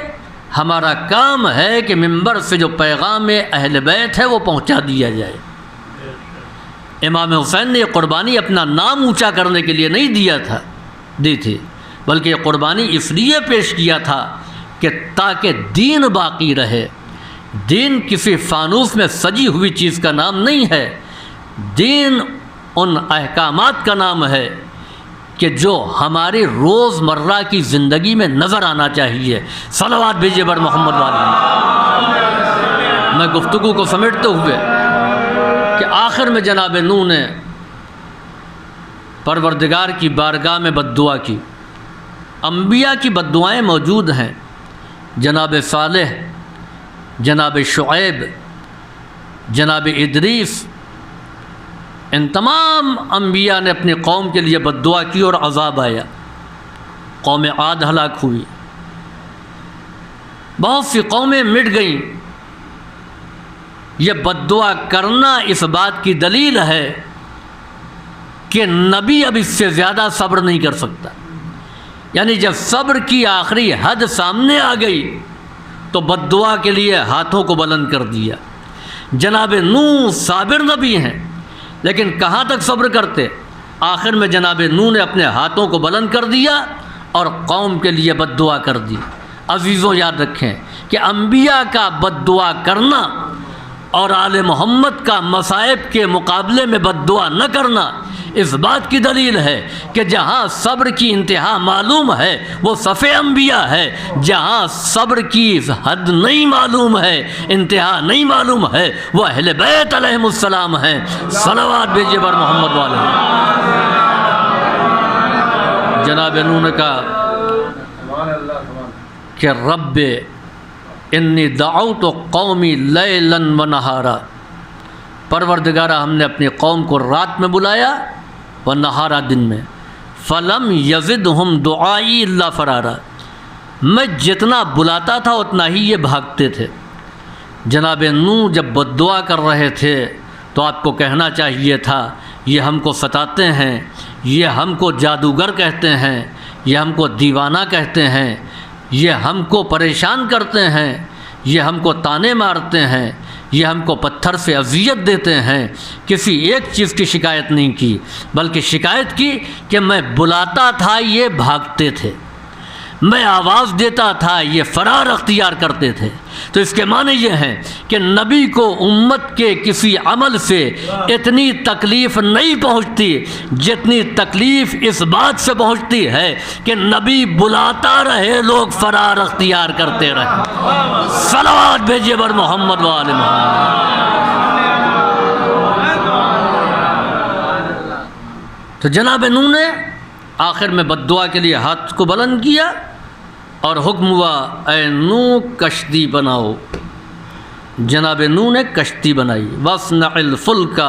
ہمارا کام ہے کہ منبر سے جو پیغام اہل بیت ہے وہ پہنچا دیا جائے۔ امام حسین نے یہ قربانی اپنا نام اونچا کرنے کے لیے نہیں دی تھی، بلکہ یہ قربانی اس لیے پیش کیا تھا کہ تاکہ دین باقی رہے۔ دین کسی فانوس میں سجی ہوئی چیز کا نام نہیں ہے، دین ان احکامات کا نام ہے کہ جو ہماری روزمرہ کی زندگی میں نظر آنا چاہیے۔ صلوات بھیجیے بر محمد والے۔ میں گفتگو کو سمیٹتے ہوئے کہ آخر میں جناب نوح نے پروردگار کی بارگاہ میں بد دعا کی۔ انبیاء کی بد دعائیں موجود ہیں، جناب صالح، جناب شعیب، جناب ادریس، ان تمام انبیاء نے اپنی قوم کے لیے بد دعا کی اور عذاب آیا، قوم عاد ہلاک ہوئی، بہت سی قومیں مٹ گئیں۔ یہ بد دعا کرنا اس بات کی دلیل ہے کہ نبی اب اس سے زیادہ صبر نہیں کر سکتا۔ یعنی جب صبر کی آخری حد سامنے آ گئی تو بد دعا کے لیے ہاتھوں کو بلند کر دیا۔ جناب نوح صابر نبی ہیں، لیکن کہاں تک صبر کرتے؟ آخر میں جناب نوح نے اپنے ہاتھوں کو بلند کر دیا اور قوم کے لیے بد دعا کر دی۔ عزیزوں یاد رکھیں کہ انبیاء کا بد دعا کرنا اور آل محمد کا مصائب کے مقابلے میں بد دعا نہ کرنا اس بات کی دلیل ہے کہ جہاں صبر کی انتہا معلوم ہے وہ صف انبیاء ہے، جہاں صبر کی حد نہیں معلوم ہے، انتہا نہیں معلوم ہے، وہ اہل بیت علیہم السلام ہیں۔ صلوات بھیجیے بر محمد والے۔ جناب نوح نے کہا کہ رب انی دعوت قومی لیلا و نہارا، پروردگارہ ہم نے اپنی قوم کو رات میں بلایا و نہارا دن میں، فلم یزدہم دعائی الا فرارا، میں جتنا بلاتا تھا اتنا ہی یہ بھاگتے تھے۔ جناب نوح جب بد دعا کر رہے تھے تو آپ کو کہنا چاہیے تھا یہ ہم کو ستاتے ہیں، یہ ہم کو جادوگر کہتے ہیں، یہ ہم کو دیوانہ کہتے ہیں، یہ ہم کو پریشان کرتے ہیں، یہ ہم کو تانے مارتے ہیں، یہ ہم کو پتھر سے اذیت دیتے ہیں۔ کسی ایک چیز کی شکایت نہیں کی، بلکہ شکایت کی کہ میں بلاتا تھا یہ بھاگتے تھے، میں آواز دیتا تھا یہ فرار اختیار کرتے تھے۔ تو اس کے معنی یہ ہیں کہ نبی کو امت کے کسی عمل سے اتنی تکلیف نہیں پہنچتی جتنی تکلیف اس بات سے پہنچتی ہے کہ نبی بلاتا رہے لوگ فرار اختیار کرتے رہے۔ صلوات بھیجیے بر محمد و آل محمد۔ تو جناب نوح نے آخر میں بد دعا کے لیے ہاتھ کو بلند کیا اور حکم ہوا اے نوح کشتی بناؤ۔ جناب نوح نے کشتی بنائی، وَاصْنَعِ الْفُلْكَ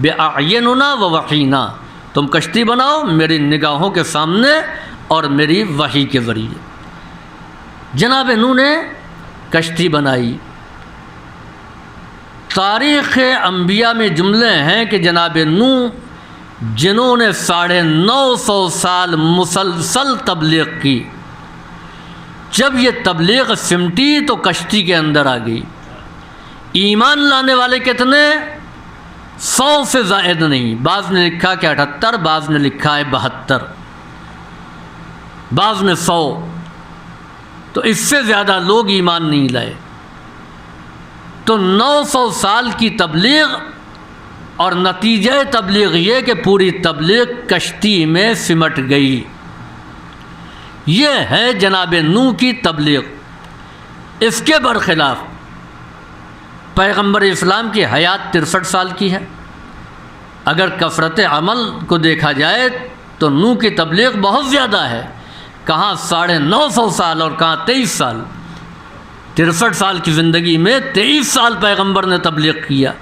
بِأَعْيُنِنَا وَوَحْيِنَا، تم کشتی بناؤ میری نگاہوں کے سامنے اور میری وحی کے ذریعے۔ جناب نوح نے کشتی بنائی۔ تاریخ انبیاء میں جملے ہیں کہ جناب نوح جنہوں نے 950 سال مسلسل تبلیغ کی، جب یہ تبلیغ سمٹی تو کشتی کے اندر آ گئی۔ ایمان لانے والے کتنے؟ 100 سے زائد نہیں، بعض نے لکھا کہ 78، بعض نے لکھا ہے 72، بعض نے 100، تو اس سے زیادہ لوگ ایمان نہیں لائے۔ تو 900 سال کی تبلیغ اور نتیجہ تبلیغ یہ کہ پوری تبلیغ کشتی میں سمٹ گئی۔ یہ ہے جناب نوح کی تبلیغ۔ اس کے برخلاف پیغمبر اسلام کی حیات 63 سال کی ہے۔ اگر کثرت عمل کو دیکھا جائے تو نوح کی تبلیغ بہت زیادہ ہے، کہاں 950 سال اور کہاں 23 سال۔ 63 سال کی زندگی میں 23 سال پیغمبر نے تبلیغ کیا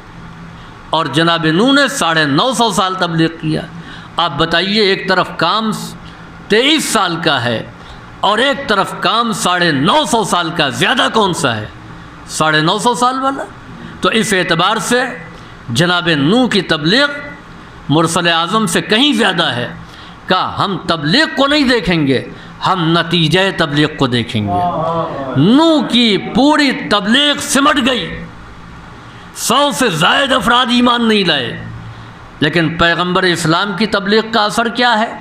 اور جناب نوح نے 950 سال تبلیغ کیا۔ آپ بتائیے، ایک طرف کام 23 سال کا ہے اور ایک طرف کام 950 سال کا، زیادہ کون سا ہے؟ 950 سال والا۔ تو اس اعتبار سے جناب نوح کی تبلیغ مرسل اعظم سے کہیں زیادہ ہے۔ کہ ہم تبلیغ کو نہیں دیکھیں گے، ہم نتیجہ تبلیغ کو دیکھیں گے۔ نوح کی پوری تبلیغ سمٹ گئی، 100 سے زائد افراد ایمان نہیں لائے، لیکن پیغمبر اسلام کی تبلیغ کا اثر کیا ہے؟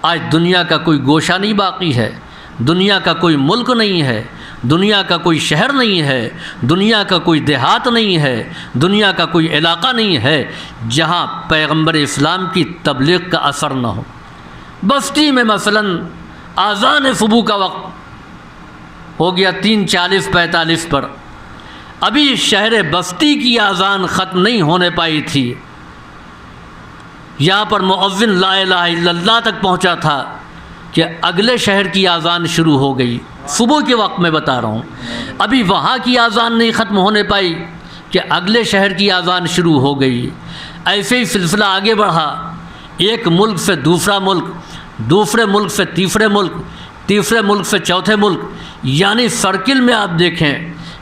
آج دنیا کا کوئی گوشہ نہیں باقی ہے، دنیا کا کوئی ملک نہیں ہے، دنیا کا کوئی شہر نہیں ہے، دنیا کا کوئی دیہات نہیں ہے، دنیا کا کوئی علاقہ نہیں ہے جہاں پیغمبر اسلام کی تبلیغ کا اثر نہ ہو۔ بستی میں مثلاً اذان صبح کا وقت ہو گیا 3:40-45 پر، ابھی شہر بستی کی اذان ختم نہیں ہونے پائی تھی، یہاں پر مؤذن لا الہ الا اللہ تک پہنچا تھا کہ اگلے شہر کی اذان شروع ہو گئی۔ صبح کے وقت میں بتا رہا ہوں، ابھی وہاں کی اذان نہیں ختم ہونے پائی کہ اگلے شہر کی اذان شروع ہو گئی۔ ایسے ہی سلسلہ آگے بڑھا، ایک ملک سے دوسرا ملک، دوسرے ملک سے تیسرے ملک، تیسرے ملک سے چوتھے ملک، یعنی سرکل میں آپ دیکھیں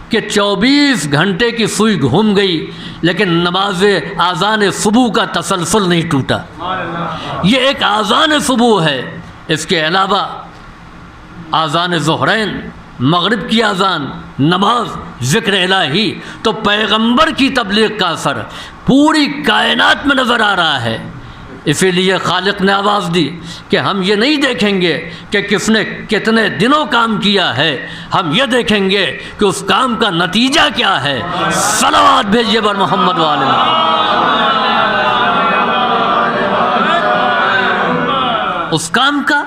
کہ 24 گھنٹے کی سوئی گھوم گئی، لیکن نماز اذان صبح کا تسلسل نہیں ٹوٹا۔ یہ ایک اذان صبح ہے، اس کے علاوہ اذان ظہرین، مغرب کی اذان، نماز، ذکر الہی۔ تو پیغمبر کی تبلیغ کا اثر پوری کائنات میں نظر آ رہا ہے۔ اسی لیے خالق نے آواز دی کہ ہم یہ نہیں دیکھیں گے کہ کس نے کتنے دنوں کام کیا ہے، ہم یہ دیکھیں گے کہ اس کام کا نتیجہ کیا ہے۔ صلوات بھیجیے بر محمد والے۔ اس کام کا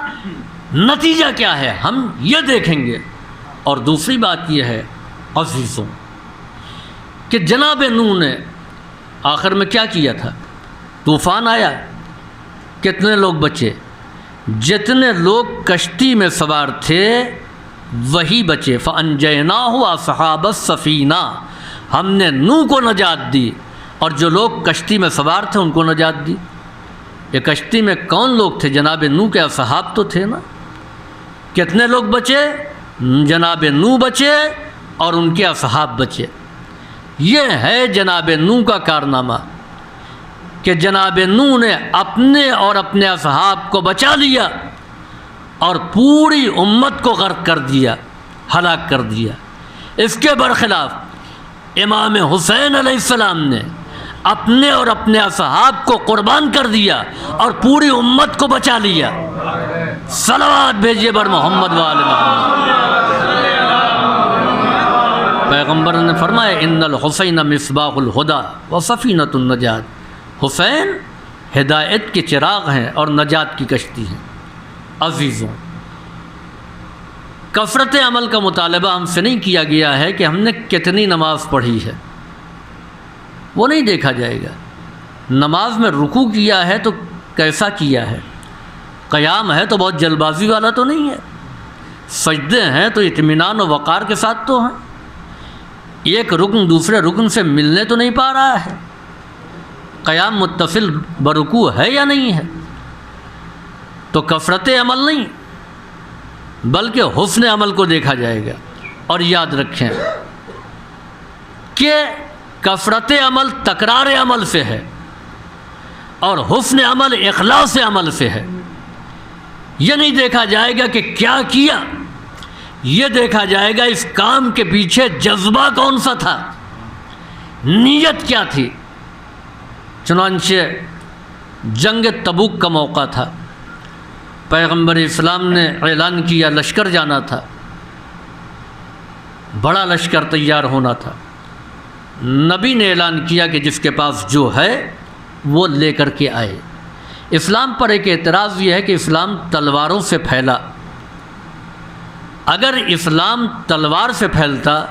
نتیجہ کیا ہے ہم یہ دیکھیں گے۔ اور دوسری بات یہ ہے عزیزوں کہ جناب نوح نے آخر میں کیا کیا تھا؟ طوفان آیا، کتنے لوگ بچے؟ جتنے لوگ کشتی میں سوار تھے وہی بچے۔ فَأَنْجَيْنَاهُ وَأَصْحَابَ السَّفِينَةِ، ہم نے نوح کو نجات دی اور جو لوگ کشتی میں سوار تھے ان کو نجات دی۔ یہ کشتی میں کون لوگ تھے؟ جناب نوح کے اصحاب تو تھے نا۔ کتنے لوگ بچے؟ جناب نوح بچے اور ان کے اصحاب بچے۔ یہ ہے جناب نوح کا کارنامہ کہ جناب نوح نے اپنے اور اپنے اصحاب کو بچا لیا اور پوری امت کو غرق کر دیا، ہلاک کر دیا۔ اس کے برخلاف امام حسین علیہ السلام نے اپنے اور اپنے اصحاب کو قربان کر دیا اور پوری امت کو بچا لیا۔ صلوات بھیجیے بر محمد وآل محمد۔ پیغمبر نے فرمایا ان الحسین مصباح الہدی وسفینۃ النجات، حسین ہدایت کے چراغ ہیں اور نجات کی کشتی ہیں۔ عزیزوں، کثرت عمل کا مطالبہ ہم سے نہیں کیا گیا ہے کہ ہم نے کتنی نماز پڑھی ہے، وہ نہیں دیکھا جائے گا۔ نماز میں رکوع کیا ہے تو کیسا کیا ہے، قیام ہے تو بہت جلد بازی والا تو نہیں ہے، سجدے ہیں تو اطمینان و وقار کے ساتھ تو ہیں، ایک رکن دوسرے رکن سے ملنے تو نہیں پا رہا ہے، قیام متصل برکوع ہے یا نہیں ہے۔ تو کثرت عمل نہیں، بلکہ حسن عمل کو دیکھا جائے گا۔ اور یاد رکھیں کہ کثرت عمل تکرار عمل سے ہے اور حسن عمل اخلاص عمل سے ہے۔ یہ نہیں دیکھا جائے گا کہ کیا کیا، یہ دیکھا جائے گا اس کام کے پیچھے جذبہ کون سا تھا، نیت کیا تھی۔ چنانچہ جنگ تبوک کا موقع تھا، پیغمبر اسلام نے اعلان کیا لشکر جانا تھا، بڑا لشکر تیار ہونا تھا۔ نبی نے اعلان کیا کہ جس کے پاس جو ہے وہ لے کر کے آئے۔ اسلام پر ایک اعتراض یہ ہے کہ اسلام تلواروں سے پھیلا۔ اگر اسلام تلوار سے پھیلتا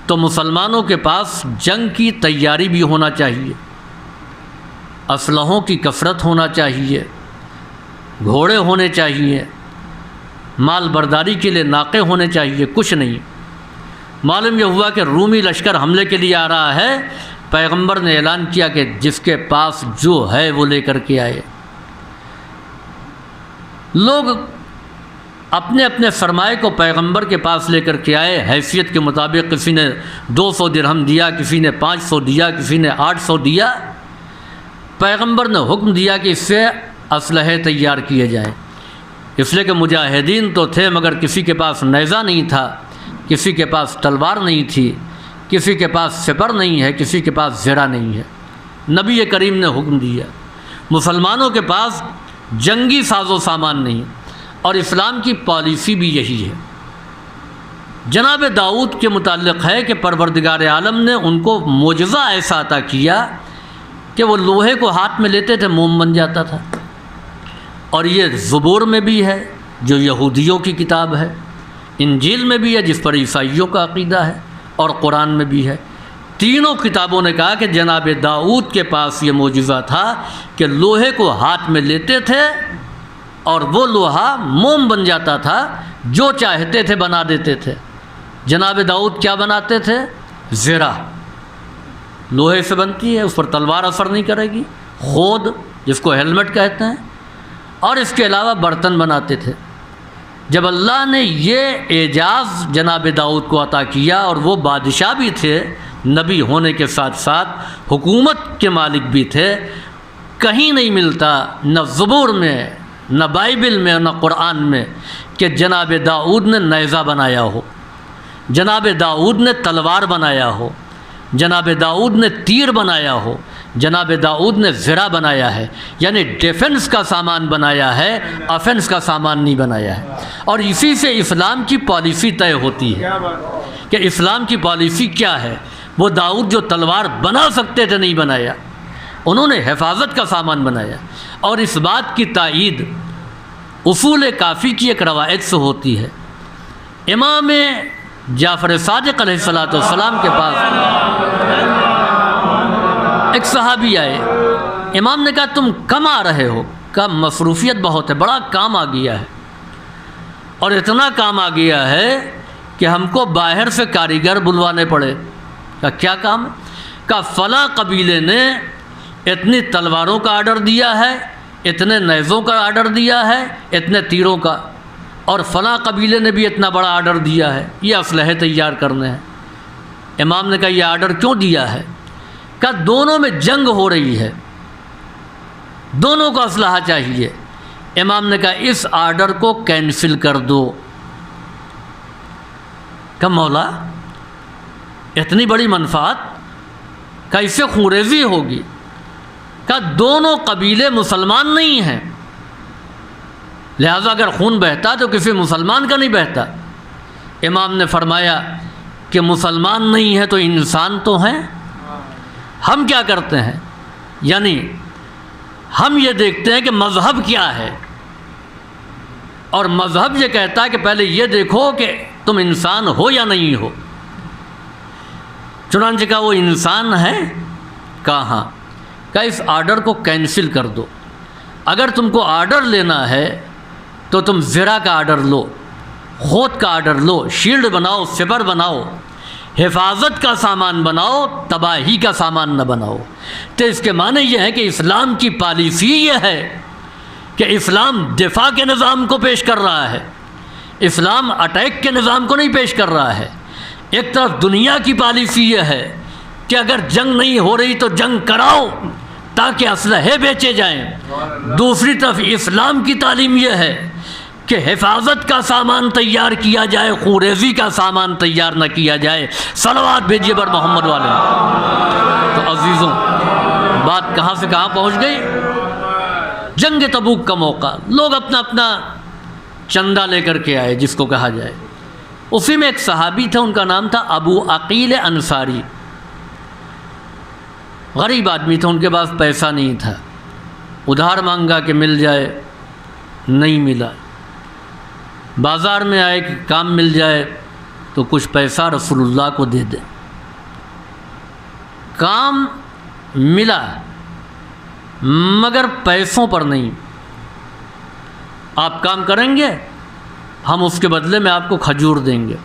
تو مسلمانوں کے پاس جنگ کی تیاری بھی ہونا چاہیے، اسلحوں کی کثرت ہونا چاہیے، گھوڑے ہونے چاہیے، مال برداری کے لیے ناقے ہونے چاہیے، کچھ نہیں۔ معلوم یہ ہوا کہ رومی لشکر حملے کے لیے آ رہا ہے، پیغمبر نے اعلان کیا کہ جس کے پاس جو ہے وہ لے کر کے آئے۔ لوگ اپنے اپنے سرمائے کو پیغمبر کے پاس لے کر کے آئے، حیثیت کے مطابق کسی نے 200 درہم دیا، کسی نے 500 دیا، کسی نے 800 دیا۔ پیغمبر نے حکم دیا کہ اس سے اسلحے تیار کیے جائیں، اس لیے کہ مجاہدین تو تھے مگر کسی کے پاس نیزہ نہیں تھا، کسی کے پاس تلوار نہیں تھی، کسی کے پاس سپر نہیں ہے، کسی کے پاس زرہ نہیں ہے۔ نبی کریم نے حکم دیا، مسلمانوں کے پاس جنگی ساز و سامان نہیں، اور اسلام کی پالیسی بھی یہی ہے۔ جناب داؤد کے متعلق ہے کہ پروردگار عالم نے ان کو معجزہ ایسا عطا کیا کہ وہ لوہے کو ہاتھ میں لیتے تھے موم بن جاتا تھا۔ اور یہ زبور میں بھی ہے جو یہودیوں کی کتاب ہے، انجیل میں بھی ہے جس پر عیسائیوں کا عقیدہ ہے، اور قرآن میں بھی ہے۔ تینوں کتابوں نے کہا کہ جناب داؤد کے پاس یہ معجزہ تھا کہ لوہے کو ہاتھ میں لیتے تھے اور وہ لوہا موم بن جاتا تھا، جو چاہتے تھے بنا دیتے تھے۔ جناب داؤد کیا بناتے تھے؟ زرہ، لوہے سے بنتی ہے، اس پر تلوار اثر نہیں کرے گی، خود جس کو ہیلمٹ کہتے ہیں، اور اس کے علاوہ برتن بناتے تھے۔ جب اللہ نے یہ اعجاز جناب داؤد کو عطا کیا، اور وہ بادشاہ بھی تھے، نبی ہونے کے ساتھ ساتھ حکومت کے مالک بھی تھے، کہیں نہیں ملتا، نہ زبور میں، نہ بائبل میں، نہ قرآن میں، کہ جناب داؤد نے نیزہ بنایا ہو، جناب داؤد نے تلوار بنایا ہو، جناب داؤد نے تیر بنایا ہو، جناب داؤد نے زرہ بنایا ہے، یعنی ڈیفنس کا سامان بنایا ہے، افنس کا سامان نہیں بنایا ہے۔ اور اسی سے اسلام کی پالیسی طے ہوتی ہے کہ اسلام کی پالیسی کیا ہے۔ وہ داؤد جو تلوار بنا سکتے تھے نہیں بنایا، انہوں نے حفاظت کا سامان بنایا۔ اور اس بات کی تائید اصول کافی کی ایک روایت سے ہوتی ہے۔ امام جعفر صادق علیہ السلام کے پاس ایک صحابی آئے، امام نے کہا تم کم آ رہے ہو؟ کہا مصروفیت بہت ہے، بڑا کام آ گیا ہے، اور اتنا کام آ گیا ہے کہ ہم کو باہر سے کاریگر بلوانے پڑے۔ کہا کیا کام ہے؟ کہا فلاں قبیلے نے اتنی تلواروں کا آرڈر دیا ہے، اتنے نیزوں کا آرڈر دیا ہے، اتنے تیروں کا، اور فلاں قبیلے نے بھی اتنا بڑا آرڈر دیا ہے، یہ اسلحے تیار کرنے ہیں۔ امام نے کہا یہ آرڈر کیوں دیا ہے؟ کہا دونوں میں جنگ ہو رہی ہے، دونوں کو اسلحہ چاہیے۔ امام نے کہا اس آرڈر کو کینسل کر دو۔ کہا مولا اتنی بڑی منفعت، کہا اس سے خونریزی ہوگی۔ کہا دونوں قبیلے مسلمان نہیں ہیں، لہذا اگر خون بہتا تو کسی مسلمان کا نہیں بہتا۔ امام نے فرمایا کہ مسلمان نہیں ہے تو انسان تو ہیں۔ ہم کیا کرتے ہیں؟ یعنی ہم یہ دیکھتے ہیں کہ مذہب کیا ہے، اور مذہب یہ کہتا ہے کہ پہلے یہ دیکھو کہ تم انسان ہو یا نہیں ہو۔ چنانچہ کہا وہ انسان ہے؟ کہا ہاں۔ کہا اس آرڈر کو کینسل کر دو، اگر تم کو آرڈر لینا ہے تو تم زرہ کا آرڈر لو، خود کا آرڈر لو، شیلڈ بناؤ، سپر بناؤ، حفاظت کا سامان بناؤ، تباہی کا سامان نہ بناؤ۔ تو اس کے معنی یہ ہے کہ اسلام کی پالیسی یہ ہے کہ اسلام دفاع کے نظام کو پیش کر رہا ہے، اسلام اٹیک کے نظام کو نہیں پیش کر رہا ہے. ایک طرف دنیا کی پالیسی یہ ہے کہ اگر جنگ نہیں ہو رہی تو جنگ کراؤ تاکہ اسلحے بیچے جائیں. دوسری طرف اسلام کی تعلیم یہ ہے کہ حفاظت کا سامان تیار کیا جائے، خوریزی کا سامان تیار نہ کیا جائے. صلوات بھیجیے بر محمد والے. تو عزیزوں، بات کہاں سے کہاں پہنچ گئی؟ جنگ تبوک کا موقع، لوگ اپنا اپنا چندہ لے کر کے آئے جس کو کہا جائے. اسی میں ایک صحابی تھا، ان کا نام تھا ابو عقیل انصاری. غریب آدمی تھا، ان کے پاس پیسہ نہیں تھا. ادھار مانگا کہ مل جائے، نہیں ملا. بازار میں آئے کہ کام مل جائے تو کچھ پیسہ رسول اللہ کو دے دیں. کام ملا مگر پیسوں پر نہیں. آپ کام کریں گے، ہم اس کے بدلے میں آپ کو کھجور دیں گے.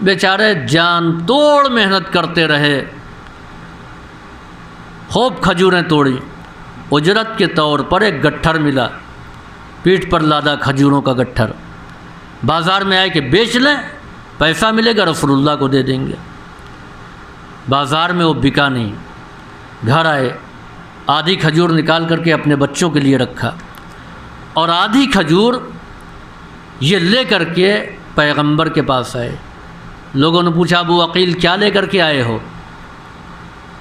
بیچارے جان توڑ محنت کرتے رہے، خوب کھجوریں توڑی. اجرت کے طور پر ایک گٹھر ملا، پیٹھ پر لادا کھجوروں کا گٹھر. بازار میں آئے کہ بیچ لیں، پیسہ ملے گا رسول اللہ کو دے دیں گے. بازار میں وہ بکا نہیں. گھر آئے، آدھی کھجور نکال کر کے اپنے بچوں کے لیے رکھا، اور آدھی کھجور یہ لے کر کے پیغمبر کے پاس آئے. لوگوں نے پوچھا ابو عقیل کیا لے کر کے آئے ہو؟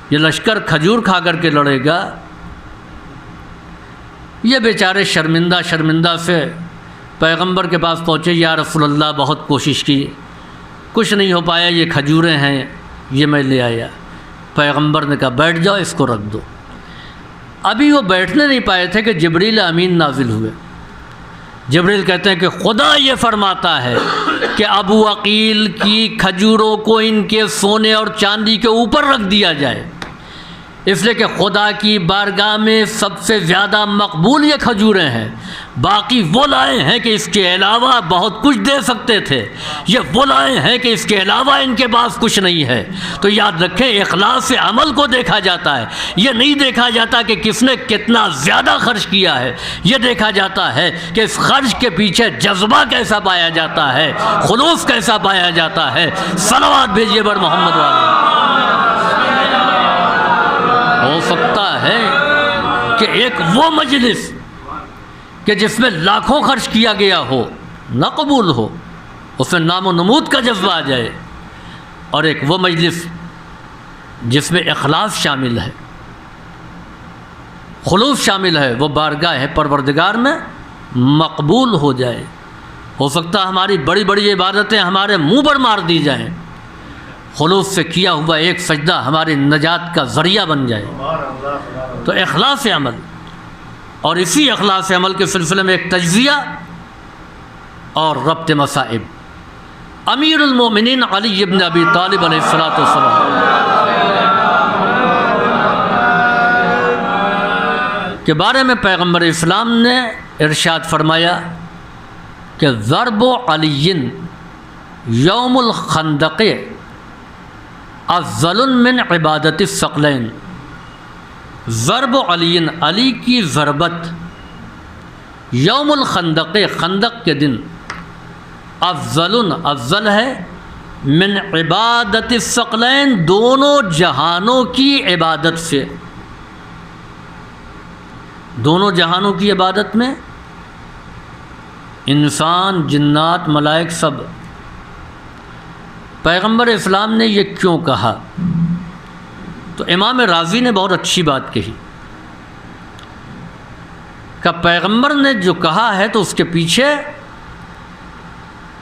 یہ لشکر کھجور کھا کر کے لڑے گا. یہ بیچارے شرمندہ سے پیغمبر کے پاس پہنچے. یا رسول اللہ بہت کوشش کی، کچھ نہیں ہو پایا، یہ کھجوریں ہیں، یہ میں لے آیا. پیغمبر نے کہا بیٹھ جاؤ، اس کو رکھ دو. ابھی وہ بیٹھنے نہیں پائے تھے کہ جبریل امین نازل ہوئے. جبریل کہتے ہیں کہ خدا یہ فرماتا ہے کہ ابو عقیل کی کھجوروں کو ان کے سونے اور چاندی کے اوپر رکھ دیا جائے، اس لیے کہ خدا کی بارگاہ میں سب سے زیادہ مقبول یہ کھجوریں ہیں. باقی وہ لائے ہیں کہ اس کے علاوہ بہت کچھ دے سکتے تھے، یہ وہ لائے ہیں کہ اس کے علاوہ ان کے پاس کچھ نہیں ہے. تو یاد رکھیں، اخلاص سے عمل کو دیکھا جاتا ہے. یہ نہیں دیکھا جاتا کہ کس نے کتنا زیادہ خرچ کیا ہے، یہ دیکھا جاتا ہے کہ اس خرچ کے پیچھے جذبہ کیسا پایا جاتا ہے، خلوص کیسا پایا جاتا ہے. صلوات بھیجیے بر محمد والے. ہو سکتا ہے کہ ایک وہ مجلس کہ جس میں لاکھوں خرچ کیا گیا ہو نہ قبول ہو، اس میں نام و نمود کا جذبہ آ جائے، اور ایک وہ مجلس جس میں اخلاص شامل ہے، خلوص شامل ہے، وہ بارگاہ پروردگار میں مقبول ہو جائے. ہو سکتا ہے ہماری بڑی بڑی عبادتیں ہمارے منہ پر مار دی جائیں، خلوص سے کیا ہوا ایک سجدہ ہماری نجات کا ذریعہ بن جائے. تو اخلاص عمل، اور اسی اخلاص عمل کے سلسلے میں ایک تجزیہ اور ربط مصائب. امیر المومنین علی ابن ابی طالب علیہ السلام کے بارے میں پیغمبر اسلام نے ارشاد فرمایا کہ ضرب علی یوم الخندق افضل من عبادت الثقلین. ضرب علی، علی کی ضربت یوم الخندق، خندق کے دن، افضل ہے من عبادت الثقلین، دونوں جہانوں کی عبادت سے. دونوں جہانوں کی عبادت میں انسان، جنات، ملائک سب. پیغمبر اسلام نے یہ کیوں کہا؟ تو امام رازی نے بہت اچھی بات کہی کہ پیغمبر نے جو کہا ہے تو اس کے پیچھے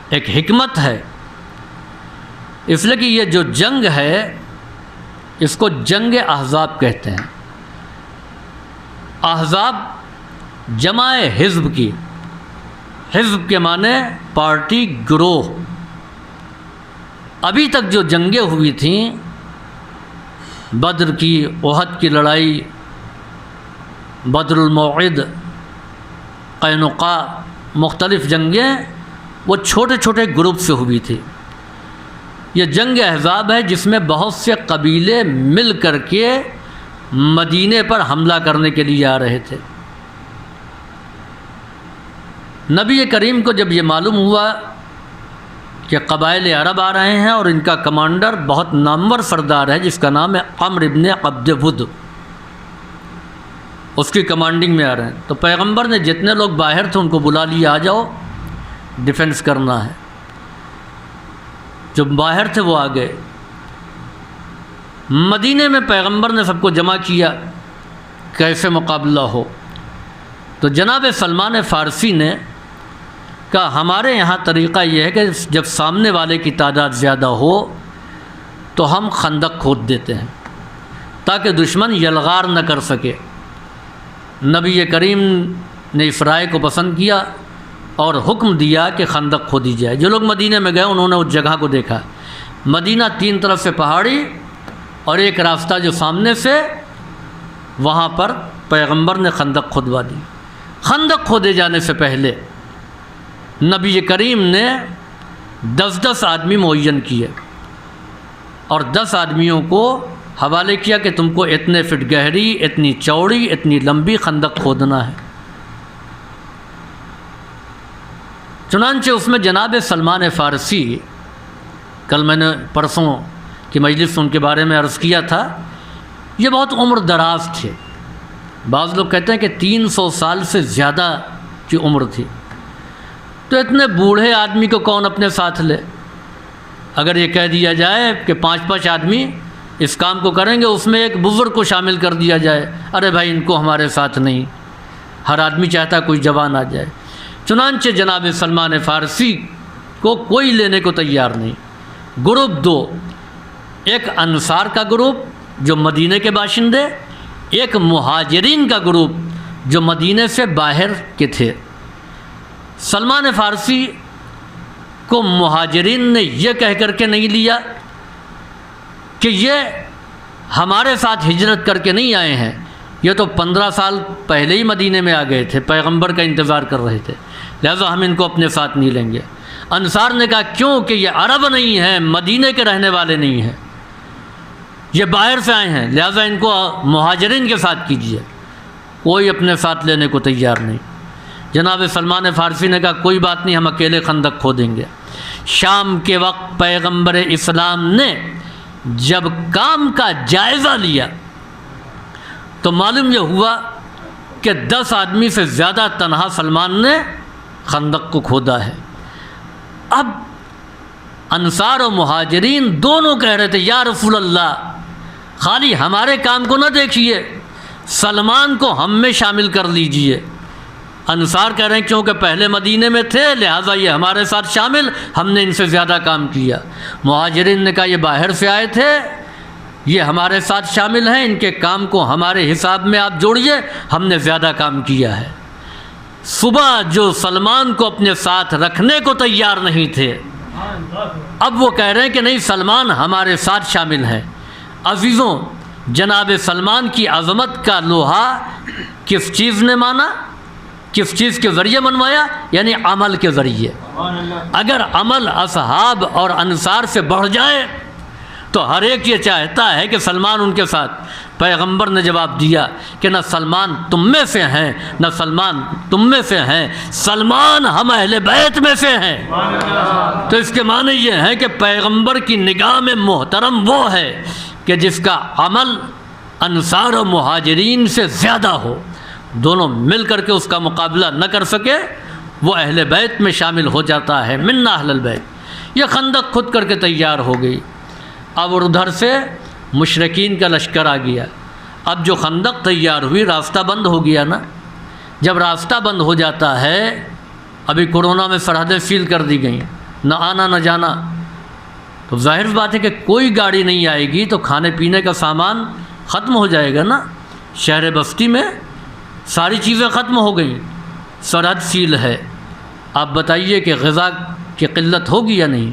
ایک حکمت ہے. اس لیے کہ یہ جو جنگ ہے اس کو جنگ احزاب کہتے ہیں. احزاب جمع حزب کی، حزب کے معنی پارٹی، گروہ. ابھی تک جو جنگیں ہوئی تھیں، بدر کی، احد کی لڑائی، بدر الموعد، قینقاع، مختلف جنگیں وہ چھوٹے چھوٹے گروپ سے ہوئی تھی. یہ جنگ احزاب ہے جس میں بہت سے قبیلے مل کر کے مدینے پر حملہ کرنے کے لیے آ رہے تھے. نبی کریم کو جب یہ معلوم ہوا کہ قبائل عرب آ رہے ہیں اور ان کا کمانڈر بہت نامور سردار ہے جس کا نام ہے عمرو ابن عبد ود، اس کی کمانڈنگ میں آ رہے ہیں۔ تو پیغمبر نے جتنے لوگ باہر تھے ان کو بلا لیا، آ جاؤ ڈیفنس کرنا ہے۔ جو باہر تھے وہ آ گئے۔ مدینے میں پیغمبر نے سب کو جمع کیا، کیسے مقابلہ ہو۔ تو جناب سلمان فارسی نے کہا ہمارے یہاں طریقہ یہ ہے کہ جب سامنے والے کی تعداد زیادہ ہو تو ہم خندق کھود دیتے ہیں تاکہ دشمن یلغار نہ کر سکے۔ نبی کریم نے اس رائے کو پسند کیا اور حکم دیا کہ خندق کھودی جائے۔ جو لوگ مدینہ میں گئے انہوں نے اس جگہ کو دیکھا، مدینہ 3 طرف سے پہاڑی اور ایک راستہ جو سامنے سے، وہاں پر پیغمبر نے خندق کھودوا دی۔ خندق کھودے جانے سے پہلے نبی کریم نے 10 آدمی معین کیے اور 10 آدمیوں کو حوالے کیا کہ تم کو اتنے فٹ گہری، اتنی چوڑی، اتنی لمبی خندق کھودنا ہے۔ چنانچہ اس میں جناب سلمان فارسی، کل میں نے پرسوں کی مجلس ان کے بارے میں عرض کیا تھا، یہ بہت عمر دراز تھے۔ بعض لوگ کہتے ہیں کہ 300 سال سے زیادہ کی عمر تھی۔ تو اتنے بوڑھے آدمی کو کون اپنے ساتھ لے؟ اگر یہ کہہ دیا جائے کہ 5 آدمی اس کام کو کریں گے، اس میں ایک بزرگ کو شامل کر دیا جائے، ارے بھائی ان کو ہمارے ساتھ نہیں، ہر آدمی چاہتا ہے کوئی جوان آ جائے۔ چنانچہ جناب سلمان فارسی کو کوئی لینے کو تیار نہیں۔ گروپ 2، ایک انصار کا گروپ جو مدینہ کے باشندے، ایک مہاجرین کا گروپ جو مدینہ سے باہر کے تھے۔ سلمان فارسی کو مہاجرین نے یہ کہہ کر کے نہیں لیا کہ یہ ہمارے ساتھ ہجرت کر کے نہیں آئے ہیں، یہ تو 15 سال پہلے ہی مدینے میں آ گئے تھے، پیغمبر کا انتظار کر رہے تھے، لہذا ہم ان کو اپنے ساتھ نہیں لیں گے۔ انصار نے کہا کیوں کہ یہ عرب نہیں ہیں، مدینے کے رہنے والے نہیں ہیں، یہ باہر سے آئے ہیں، لہذا ان کو مہاجرین کے ساتھ کیجیے۔ کوئی اپنے ساتھ لینے کو تیار نہیں۔ جناب سلمان فارسی نے کہا کوئی بات نہیں، ہم اکیلے خندق کھودیں گے۔ شام کے وقت پیغمبر اسلام نے جب کام کا جائزہ لیا تو معلوم یہ ہوا کہ 10 آدمی سے زیادہ تنہا سلمان نے خندق کو کھودا ہے۔ اب انصار و مہاجرین دونوں کہہ رہے تھے یا رسول اللہ، خالی ہمارے کام کو نہ دیکھیے، سلمان کو ہم میں شامل کر لیجئے۔ انصار کہہ رہے ہیں کیونکہ پہلے مدینے میں تھے لہٰذا یہ ہمارے ساتھ شامل، ہم نے ان سے زیادہ کام کیا۔ مہاجرین نے کہا یہ باہر سے آئے تھے، یہ ہمارے ساتھ شامل ہیں، ان کے کام کو ہمارے حساب میں آپ جوڑیے، ہم نے زیادہ کام کیا ہے۔ صبح جو سلمان کو اپنے ساتھ رکھنے کو تیار نہیں تھے، اب وہ کہہ رہے ہیں کہ نہیں سلمان ہمارے ساتھ شامل ہیں۔ عزیزوں، جناب سلمان کی عظمت کا لوہا کس چیز نے مانا، کس چیز کے ذریعے منوایا؟ یعنی عمل کے ذریعے۔ اگر عمل اصحاب اور انصار سے بڑھ جائے تو ہر ایک یہ چاہتا ہے کہ سلمان ان کے ساتھ۔ پیغمبر نے جواب دیا کہ نہ سلمان تم میں سے ہیں، نہ سلمان تم میں سے ہیں، سلمان ہم اہل بیت میں سے ہیں۔ تو اس کے معنی یہ ہے کہ پیغمبر کی نگاہ میں محترم وہ ہے کہ جس کا عمل انصار و مہاجرین سے زیادہ ہو، دونوں مل کر کے اس کا مقابلہ نہ کر سکے، وہ اہل بیت میں شامل ہو جاتا ہے، منا اہل البیت۔ یہ خندق خود کر کے تیار ہو گئی۔ اب ادھر سے مشرکین کا لشکر آ گیا۔ اب جو خندق تیار ہوئی، راستہ بند ہو گیا نا۔ جب راستہ بند ہو جاتا ہے، ابھی کورونا میں سرحدیں سیل کر دی گئیں، نہ آنا نہ جانا، تو ظاہر بات ہے کہ کوئی گاڑی نہیں آئے گی تو کھانے پینے کا سامان ختم ہو جائے گا نا۔ شہر بستی میں ساری چیزیں ختم ہو گئیں، سرحد سیل ہے۔ آپ بتائیے کہ غذا کی قلت ہوگی یا نہیں؟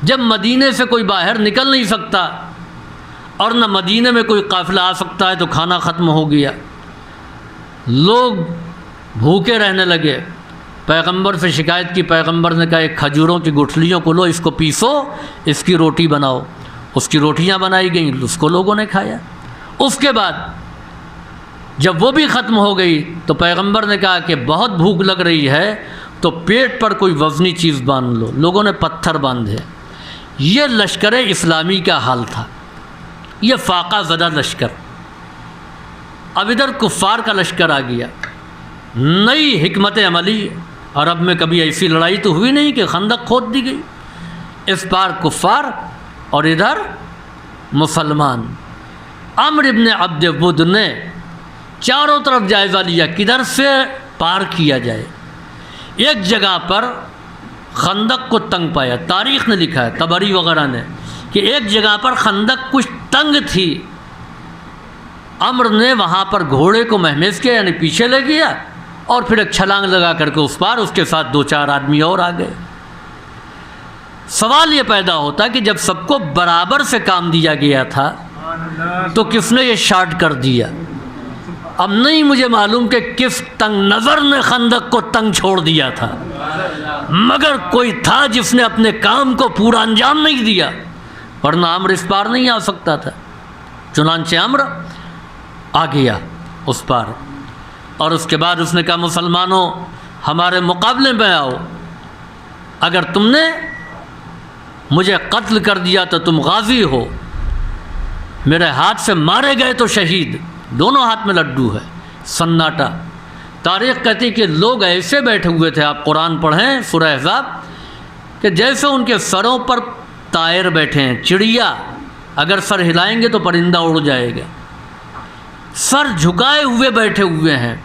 جب مدینے سے کوئی باہر نکل نہیں سکتا اور نہ مدینے میں کوئی قافلہ آ سکتا ہے تو کھانا ختم ہو گیا، لوگ بھوکے رہنے لگے۔ پیغمبر سے شکایت کی، پیغمبر نے کہا ایک کھجوروں کی گٹھلیوں کو لو، اس کو پیسو، اس کی روٹی بناؤ۔ اس کی روٹیاں بنائی گئیں، اس کو لوگوں نے کھایا۔ اس کے بعد جب وہ بھی ختم ہو گئی تو پیغمبر نے کہا کہ بہت بھوک لگ رہی ہے، تو تو پیٹ پر کوئی وزنی چیز باندھ لو، لوگوں نے پتھر باندھے۔ یہ لشکر اسلامی کا حال تھا، یہ فاقہ زدہ لشکر۔ اب ادھر کفار کا لشکر آ گیا، نئی حکمت عملی۔ عرب میں کبھی ایسی لڑائی تو ہوئی نہیں کہ خندق کھود دی گئی، اس بار کفار اور ادھر مسلمان۔ عمرو بن عبد ود نے چاروں طرف جائزہ لیا کدھر سے پار کیا جائے۔ ایک جگہ پر خندق کو تنگ پایا، تاریخ نے لکھا ہے، طبری وغیرہ نے، کہ ایک جگہ پر خندق کچھ تنگ تھی۔ عمرو نے وہاں پر گھوڑے کو مہمیز کیا، یعنی پیچھے لے گیا، اور پھر ایک چھلانگ لگا کر کے اس پار، اس کے ساتھ 2-4 آدمی اور آ گئے۔ سوال یہ پیدا ہوتا کہ جب سب کو برابر سے کام دیا گیا تھا تو کس نے یہ شارٹ کر دیا؟ اب نہیں مجھے معلوم کہ کس تنگ نظر نے خندق کو تنگ چھوڑ دیا تھا، مگر کوئی تھا جس نے اپنے کام کو پورا انجام نہیں دیا، ورنہ عمرو اس پار نہیں آ سکتا تھا۔ چنانچہ عمرو آ گیا اس پار، اور اس کے بعد اس نے کہا مسلمانوں ہمارے مقابلے میں آؤ، اگر تم نے مجھے قتل کر دیا تو تم غازی ہو، میرے ہاتھ سے مارے گئے تو شہید۔ دونوں ہاتھ میں لڈو ہے، سناٹا۔ تاریخ کہتی کہ لوگ ایسے بیٹھے ہوئے تھے، آپ قرآن پڑھیں سورہ احزاب، کہ جیسے ان کے سروں پر طائر بیٹھے ہیں، چڑیا اگر سر ہلائیں گے تو پرندہ اڑ جائے گا، سر جھکائے ہوئے بیٹھے ہوئے ہیں،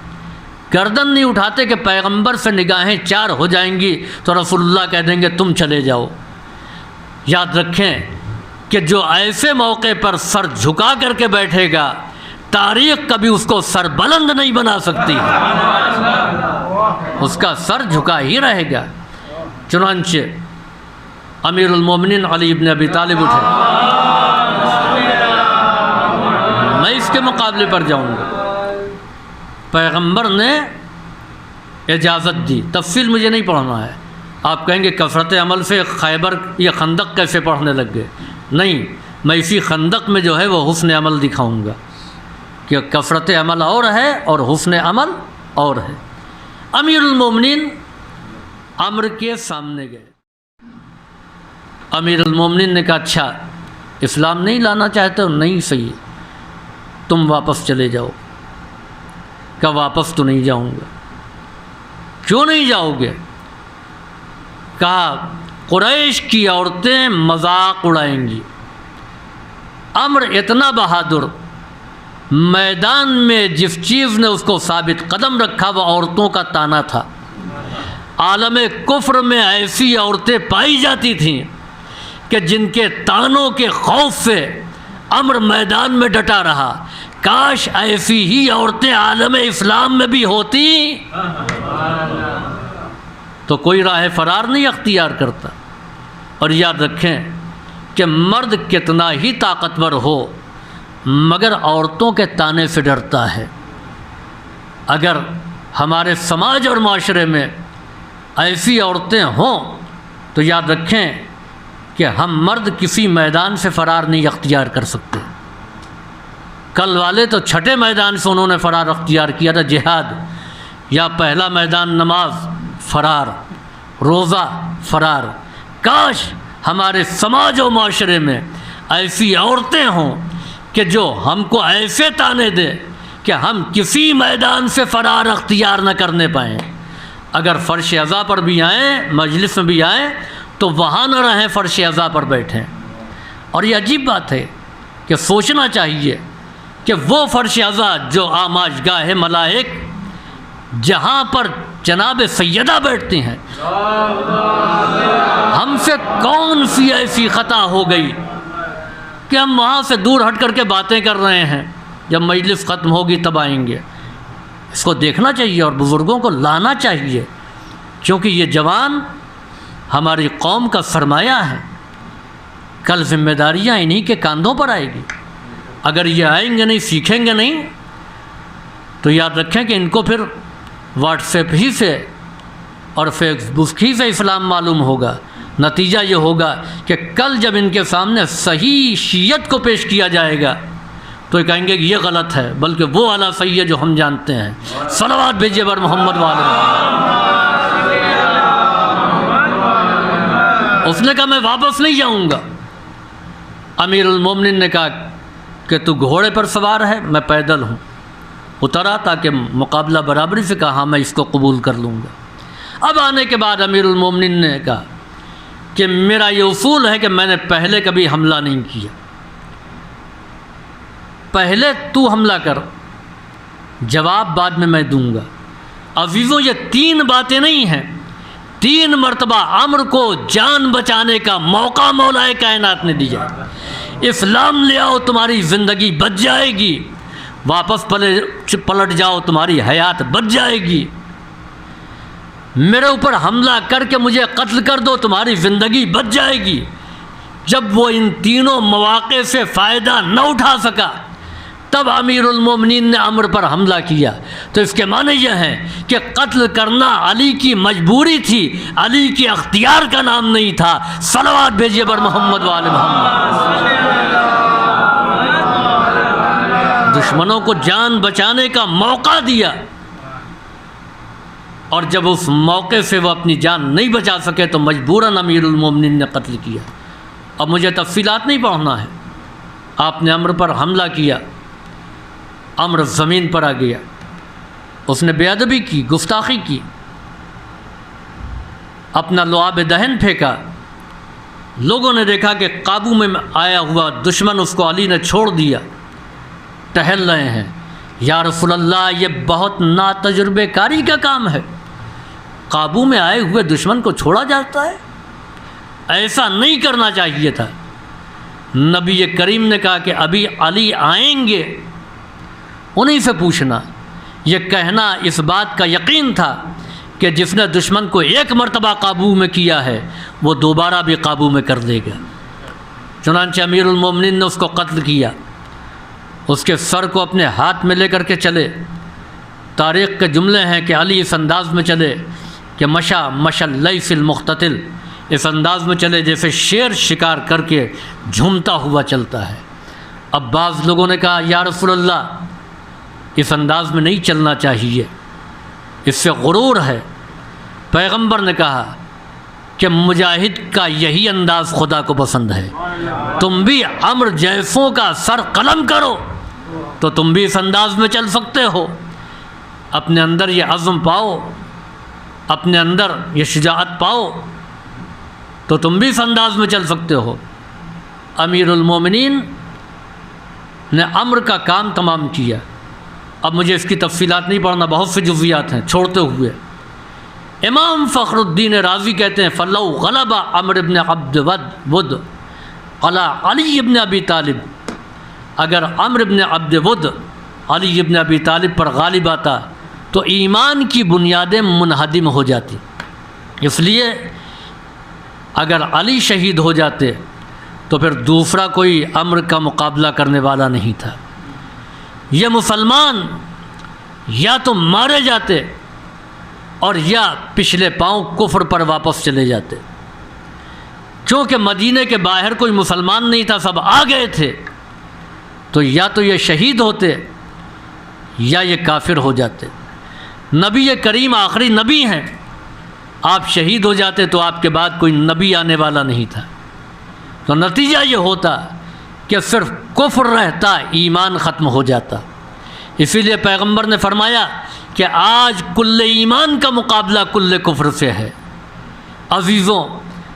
گردن نہیں اٹھاتے کہ پیغمبر سے نگاہیں چار ہو جائیں گی تو رسول اللہ کہہ دیں گے تم چلے جاؤ۔ یاد رکھیں کہ جو ایسے موقع پر سر جھکا کر کے بیٹھے گا، تاریخ کبھی اس کو سر بلند نہیں بنا سکتی، اس کا سر جھکا ہی رہے گا۔ چنانچہ امیر المومنین علی بن ابی طالب اٹھے، میں اس کے مقابلے پر جاؤں گا۔ پیغمبر نے اجازت دی، تفصیل مجھے نہیں پڑھنا ہے، آپ کہیں گے کثرت عمل سے خیبر یا خندق کیسے پڑھنے لگ گئے؟ نہیں، میں اسی خندق میں جو ہے وہ حسن عمل دکھاؤں گا کہ کثرت عمل اور ہے اور حسن عمل اور ہے۔ امیر المومنین عمرو کے سامنے گئے، امیر المومنین نے کہا اچھا اسلام نہیں لانا چاہتے ہو؟ نہیں، صحیح، تم واپس چلے جاؤ۔ کہا واپس تو نہیں جاؤں گا۔ کیوں نہیں جاؤ گے؟ کہا قریش کی عورتیں مذاق اڑائیں گی۔ عمرو اتنا بہادر، میدان میں جس چیز نے اس کو ثابت قدم رکھا وہ عورتوں کا تانا تھا۔ عالم کفر میں ایسی عورتیں پائی جاتی تھیں کہ جن کے تانوں کے خوف سے عمرو میدان میں ڈٹا رہا۔ کاش ایسی ہی عورتیں عالم اسلام میں بھی ہوتی تو کوئی راہ فرار نہیں اختیار کرتا۔ اور یاد رکھیں کہ مرد کتنا ہی طاقتور ہو مگر عورتوں کے تانے سے ڈرتا ہے۔ اگر ہمارے سماج اور معاشرے میں ایسی عورتیں ہوں تو یاد رکھیں کہ ہم مرد کسی میدان سے فرار نہیں اختیار کر سکتے۔ کل والے تو چھٹے میدان سے انہوں نے فرار اختیار کیا تھا، جہاد، یا پہلا میدان نماز فرار، روزہ فرار۔ کاش ہمارے سماج و معاشرے میں ایسی عورتیں ہوں کہ جو ہم کو ایسے تانے دے کہ ہم کسی میدان سے فرار اختیار نہ کرنے پائیں۔ اگر فرش عزا پر بھی آئیں، مجلس میں بھی آئیں تو وہاں نہ رہیں، فرش عزا پر بیٹھیں۔ اور یہ عجیب بات ہے کہ سوچنا چاہیے کہ وہ فرش عزا جو آماج گاہ ملائک جہاں پر جناب سیدہ بیٹھتی ہیں، ہم سے کون سی ایسی خطا ہو گئی کہ ہم وہاں سے دور ہٹ کر کے باتیں کر رہے ہیں، جب مجلس ختم ہوگی تب آئیں گے۔ اس کو دیکھنا چاہیے اور بزرگوں کو لانا چاہیے، کیونکہ یہ جوان ہماری قوم کا سرمایہ ہے، کل ذمہ داریاں انہی کے کاندھوں پر آئے گی۔ اگر یہ آئیں گے نہیں، سیکھیں گے نہیں تو یاد رکھیں کہ ان کو پھر واٹس ایپ ہی سے اور فیس بک ہی سے اسلام معلوم ہوگا۔ نتیجہ یہ ہوگا کہ کل جب ان کے سامنے صحیح شیعت کو پیش کیا جائے گا تو یہ کہیں گے کہ یہ غلط ہے، بلکہ وہ والا صحیح ہے جو ہم جانتے ہیں۔ صلوات بھیجیے بر محمد والے۔ اس نے کہا میں واپس نہیں جاؤں گا۔ امیر المومنین نے کہا کہ تو گھوڑے پر سوار ہے، میں پیدل ہوں۔ اترا تاکہ مقابلہ برابری سے، کہا ہاں میں اس کو قبول کر لوں گا۔ اب آنے کے بعد امیر المومنین نے کہا کہ میرا یہ اصول ہے کہ میں نے پہلے کبھی حملہ نہیں کیا، پہلے تو حملہ کر، جواب بعد میں دوں گا۔ عزیزوں یہ 3 باتیں نہیں ہیں، 3 مرتبہ عمرو کو جان بچانے کا موقع مولا کائنات نے دیا۔ اسلام لے آؤ تمہاری زندگی بچ جائے گی، واپس پلٹ جاؤ تمہاری حیات بچ جائے گی، میرے اوپر حملہ کر کے مجھے قتل کر دو تمہاری زندگی بچ جائے گی۔ جب وہ ان تینوں مواقع سے فائدہ نہ اٹھا سکا تب امیر المومنین نے عمرو پر حملہ کیا۔ تو اس کے معنی یہ ہیں کہ قتل کرنا علی کی مجبوری تھی، علی کے اختیار کا نام نہیں تھا۔ صلوات بھیجیے بر محمد وآل محمد۔ دشمنوں کو جان بچانے کا موقع دیا، اور جب اس موقع سے وہ اپنی جان نہیں بچا سکے تو مجبوراً امیر المومنین نے قتل کیا۔ اب مجھے تفصیلات نہیں پڑھنا ہے، آپ نے عمرو پر حملہ کیا، عمرو زمین پر آ گیا، اس نے بے ادبی کی، گستاخی کی، اپنا لعاب دہن پھینکا۔ لوگوں نے دیکھا کہ قابو میں آیا ہوا دشمن اس کو علی نے چھوڑ دیا، ٹہل رہے ہیں۔ یا رسول اللہ یہ بہت ناتجربے کاری کا کام ہے، قابو میں آئے ہوئے دشمن کو چھوڑا جاتا ہے، ایسا نہیں کرنا چاہیے تھا۔ نبی کریم نے کہا کہ ابھی علی آئیں گے، انہی سے پوچھنا۔ یہ کہنا اس بات کا یقین تھا کہ جس نے دشمن کو 1 مرتبہ قابو میں کیا ہے وہ دوبارہ بھی قابو میں کر دے گا۔ چنانچہ امیر المومنین نے اس کو قتل کیا، اس کے سر کو اپنے ہاتھ میں لے کر کے چلے۔ تاریخ کے جملے ہیں کہ علی اس انداز میں چلے کہ مشا اللیث المختتل، اس انداز میں چلے جیسے شیر شکار کر کے جھومتا ہوا چلتا ہے۔ اب بعض لوگوں نے کہا یا رسول اللہ اس انداز میں نہیں چلنا چاہیے، اس سے غرور ہے۔ پیغمبر نے کہا کہ مجاہد کا یہی انداز خدا کو پسند ہے، تم بھی عمرو جیسوں کا سر قلم کرو تو تم بھی اس انداز میں چل سکتے ہو۔ اپنے اندر یہ عزم پاؤ، اپنے اندر یہ شجاعت پاؤ تو تم بھی اس انداز میں چل سکتے ہو۔ امیر المومنین نے عمرو کا کام تمام کیا۔ اب مجھے اس کی تفصیلات نہیں پڑھنا، بہت سے جزویات ہیں چھوڑتے ہوئے۔ امام فخر الدین رازی کہتے ہیں flu غلب Amr bin Abdul with علی علی بن ابی طالب، اگر عمرو بن عبد ود علی بن ابی طالب پر غالب آتا تو ایمان کی بنیادیں منہدم ہو جاتی۔ اس لیے اگر علی شہید ہو جاتے تو پھر دوسرا کوئی عمرو کا مقابلہ کرنے والا نہیں تھا۔ یہ مسلمان یا تو مارے جاتے اور یا پچھلے پاؤں کفر پر واپس چلے جاتے۔ چونکہ مدینے کے باہر کوئی مسلمان نہیں تھا، سب آ گئے تھے، تو یا تو یہ شہید ہوتے یا یہ کافر ہو جاتے۔ نبی کریم آخری نبی ہیں، آپ شہید ہو جاتے تو آپ کے بعد کوئی نبی آنے والا نہیں تھا، تو نتیجہ یہ ہوتا کہ صرف کفر رہتا، ایمان ختم ہو جاتا۔ اسی لیے پیغمبر نے فرمایا کہ آج کل ایمان کا مقابلہ کل کفر سے ہے۔ عزیزوں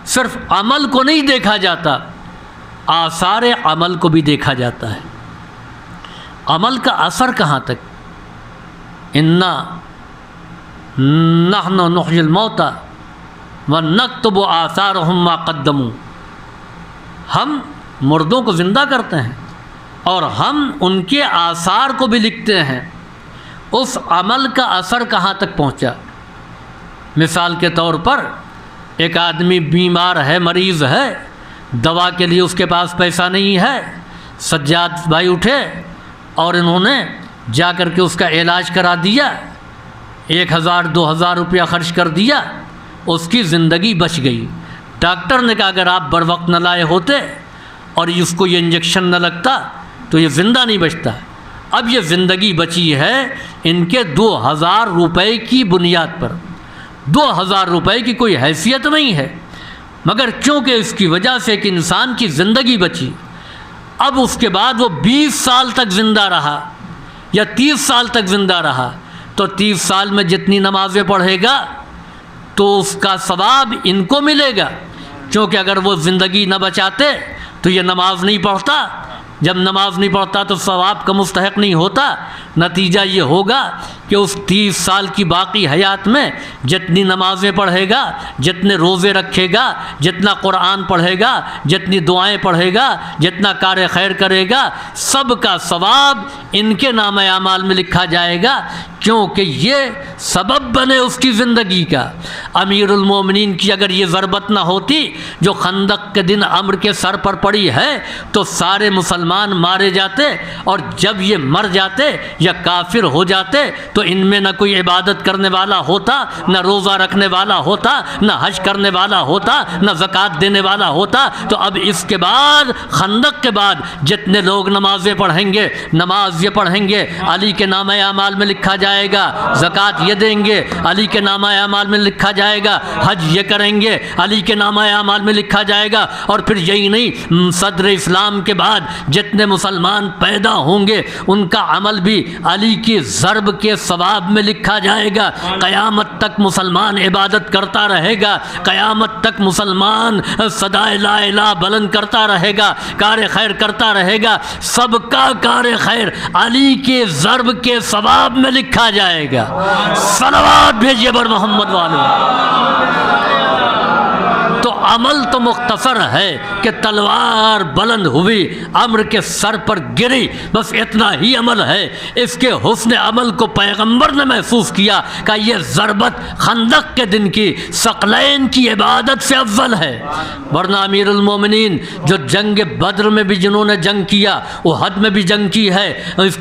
صرف عمل کو نہیں دیکھا جاتا، آثار عمل کو بھی دیکھا جاتا ہے۔ عمل کا اثر کہاں تک؟ انا نحن نحیی الموتى ونکتب آثارهم ما قدموا، ہم مردوں کو زندہ کرتے ہیں اور ہم ان کے آثار کو بھی لکھتے ہیں۔ اس عمل کا اثر کہاں تک پہنچا؟ مثال کے طور پر ایک آدمی بیمار ہے، مریض ہے، دوا کے لیے اس کے پاس پیسہ نہیں ہے، سجاد بھائی اٹھے اور انہوں نے جا کر کے اس کا علاج کرا دیا، 1000 2000 روپیہ خرچ کر دیا، اس کی زندگی بچ گئی۔ ڈاکٹر نے کہا اگر آپ بر وقت نہ لائے ہوتے اور اس کو یہ انجیکشن نہ لگتا تو یہ زندہ نہیں بچتا۔ اب یہ زندگی بچی ہے ان کے 2000 روپے کی بنیاد پر۔ 2000 روپے کی کوئی حیثیت نہیں ہے، مگر چونکہ اس کی وجہ سے کہ انسان کی زندگی بچی، اب اس کے بعد وہ 20 سال تک زندہ رہا یا 30 سال تک زندہ رہا، تو 30 سال میں جتنی نمازیں پڑھے گا تو اس کا ثواب ان کو ملے گا، کیونکہ اگر وہ زندگی نہ بچاتے تو یہ نماز نہیں پڑھتا، جب نماز نہیں پڑھتا تو ثواب کا مستحق نہیں ہوتا۔ نتیجہ یہ ہوگا کہ اس 30 سال کی باقی حیات میں جتنی نمازیں پڑھے گا، جتنے روزے رکھے گا، جتنا قرآن پڑھے گا، جتنی دعائیں پڑھے گا، جتنا کار خیر کرے گا، سب کا ثواب ان کے نام اعمال میں لکھا جائے گا، کیونکہ یہ سبب بنے اس کی زندگی کا۔ امیر المومنین کی اگر یہ ضربت نہ ہوتی جو خندق کے دن عمر کے سر پر پڑی ہے تو سارے مسلمان مارے جاتے، اور جب یہ مر جاتے یا کافر ہو جاتے تو ان میں نہ کوئی عبادت کرنے والا ہوتا، نہ روزہ رکھنے والا ہوتا، نہ حج کرنے والا ہوتا، نہ زکوٰۃ دینے والا ہوتا۔ تو اب اس کے بعد خندق کے بعد جتنے لوگ نمازیں پڑھیں گے، نماز یہ پڑھیں گے، علی کے نامہ اعمال میں لکھا جائے گا، زکوٰۃ یہ دیں گے، علی کے نامہ اعمال میں لکھا جائے گا، حج یہ کریں گے، علی کے نامہ اعمال میں لکھا جائے گا۔ اور پھر یہی نہیں، صدر اسلام کے بعد جتنے مسلمان پیدا ہوں گے ان کا عمل بھی علی کی ضرب کے ثواب میں لکھا جائے گا۔ قیامت تک مسلمان عبادت کرتا رہے گا، قیامت تک مسلمان صدائے لا الہ بلند کرتا رہے گا، کار خیر کرتا رہے گا، سب کا کار خیر علی کے ضرب کے ثواب میں لکھا جائے گا۔ صلوات بھیجیے بر محمد والوں۔ تو عمل تو مختصر ہے کہ تلوار بلند ہوئی، عمر کے سر پر گری، بس اتنا ہی عمل ہے۔ اس کے حسن عمل کو پیغمبر نے محسوس کیا کہ یہ ضربت خندق کے دن کی ثقلین کی عبادت سے افضل ہے۔ ورنہ امیر المومنین جو جنگ بدر میں بھی جنہوں نے جنگ کیا، احد میں بھی جنگ کی ہے،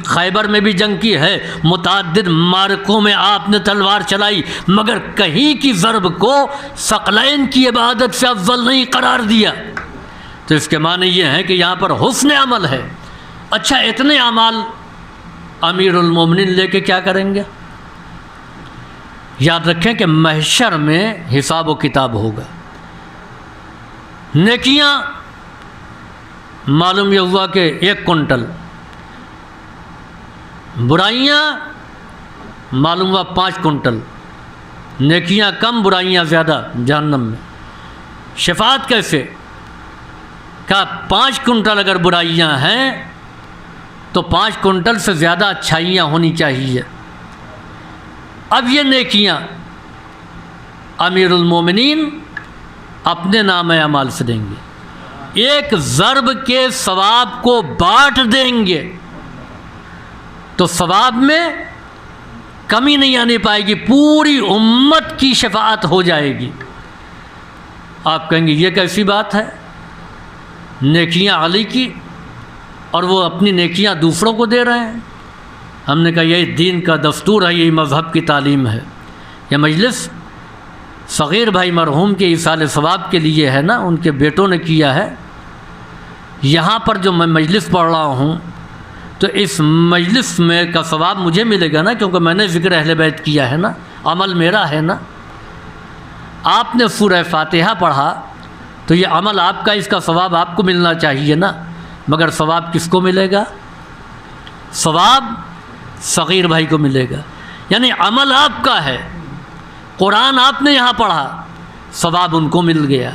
خیبر میں بھی جنگ کی ہے، متعدد معرکوں میں آپ نے تلوار چلائی، مگر کہیں کی ضرب کو ثقلین کی عبادت سے افضل نہیں قرار دیا۔ تو اس کے معنی یہ ہے کہ یہاں پر حسن عمل ہے۔ اچھا، اتنے اعمال امیر المومنین لے کے کیا کریں گے؟ یاد رکھیں کہ محشر میں حساب و کتاب ہوگا۔ نیکیاں معلوم یہ ہوا کہ 1 کنٹل، برائیاں معلوم ہوا 5 کنٹل، نیکیاں کم برائیاں زیادہ جہنم میں۔ شفاعت کیسے؟ کہا 5 کنٹل اگر برائیاں ہیں تو 5 کنٹل سے زیادہ اچھائیاں ہونی چاہیے۔ اب یہ نیکیاں امیر المومنین اپنے نام اعمال سے دیں گے، ایک ضرب کے ثواب کو بانٹ دیں گے، تو ثواب میں کمی نہیں آنے پائے گی، پوری امت کی شفاعت ہو جائے گی۔ آپ کہیں گے یہ کیسی بات ہے؟ نیکیاں علی کی اور وہ اپنی نیکیاں دوسروں کو دے رہے ہیں۔ ہم نے کہا یہی دین کا دستور ہے، یہی مذہب کی تعلیم ہے۔ یہ مجلس صغیر بھائی مرحوم کے ایصال ثواب کے لیے ہے نا، ان کے بیٹوں نے کیا ہے۔ یہاں پر جو میں مجلس پڑھ رہا ہوں تو اس مجلس میں کا ثواب مجھے ملے گا نا، کیونکہ میں نے ذکر اہل بیت کیا ہے نا، عمل میرا ہے نا۔ آپ نے سورہ فاتحہ پڑھا تو یہ عمل آپ کا، اس کا ثواب آپ کو ملنا چاہیے نا، مگر ثواب کس کو ملے گا؟ ثواب صغیر بھائی کو ملے گا، یعنی عمل آپ کا ہے۔ قرآن آپ نے یہاں پڑھا، ثواب ان کو مل گیا۔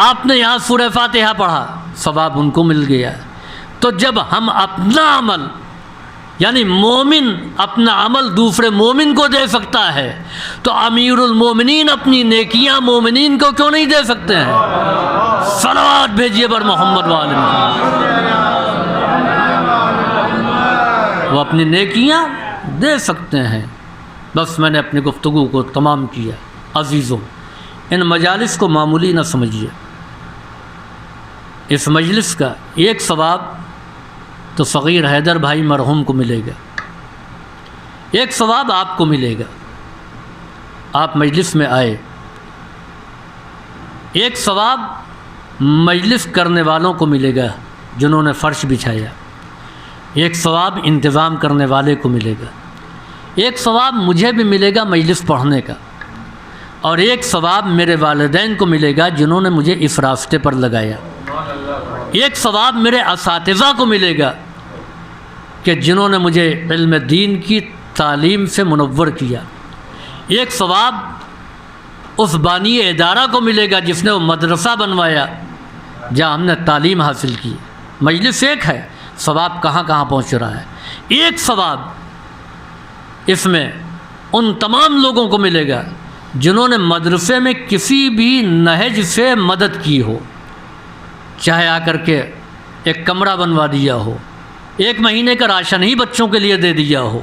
آپ نے یہاں سورہ فاتحہ پڑھا، ثواب ان کو مل گیا۔ تو جب ہم اپنا عمل، یعنی مومن اپنا عمل دوسرے مومن کو دے سکتا ہے تو امیر المومنین اپنی نیکیاں مومنین کو کیوں نہیں دے سکتے ہیں؟ صلوات بھیجیے بر محمد والے۔ وہ اپنی نیکیاں دے سکتے ہیں۔ بس میں نے اپنی گفتگو کو تمام کیا۔ عزیزوں، ان مجالس کو معمولی نہ سمجھیے۔ اس مجلس کا ایک ثواب تو صغیر حیدر بھائی مرحوم کو ملے گا، ایک ثواب آپ کو ملے گا، آپ مجلس میں آئے۔ ایک ثواب مجلس کرنے والوں کو ملے گا جنہوں نے فرش بچھایا، ایک ثواب انتظام کرنے والے کو ملے گا، ایک ثواب مجھے بھی ملے گا مجلس پڑھنے کا۔ اور ایک ثواب میرے والدین کو ملے گا جنہوں نے مجھے اس راستے پر لگایا، ایک ثواب میرے اساتذہ کو ملے گا کہ جنہوں نے مجھے علم دین کی تعلیم سے منور کیا، ایک ثواب اس بانی ادارہ کو ملے گا جس نے وہ مدرسہ بنوایا جہاں ہم نے تعلیم حاصل کی۔ مجلس ایک ہے، ثواب کہاں کہاں پہنچ رہا ہے۔ ایک ثواب اس میں ان تمام لوگوں کو ملے گا جنہوں نے مدرسے میں کسی بھی نہج سے مدد کی ہو، چاہے آ کر کے ایک کمرہ بنوا دیا ہو، 1 مہینے کا راشن ہی بچوں کے لیے دے دیا ہو،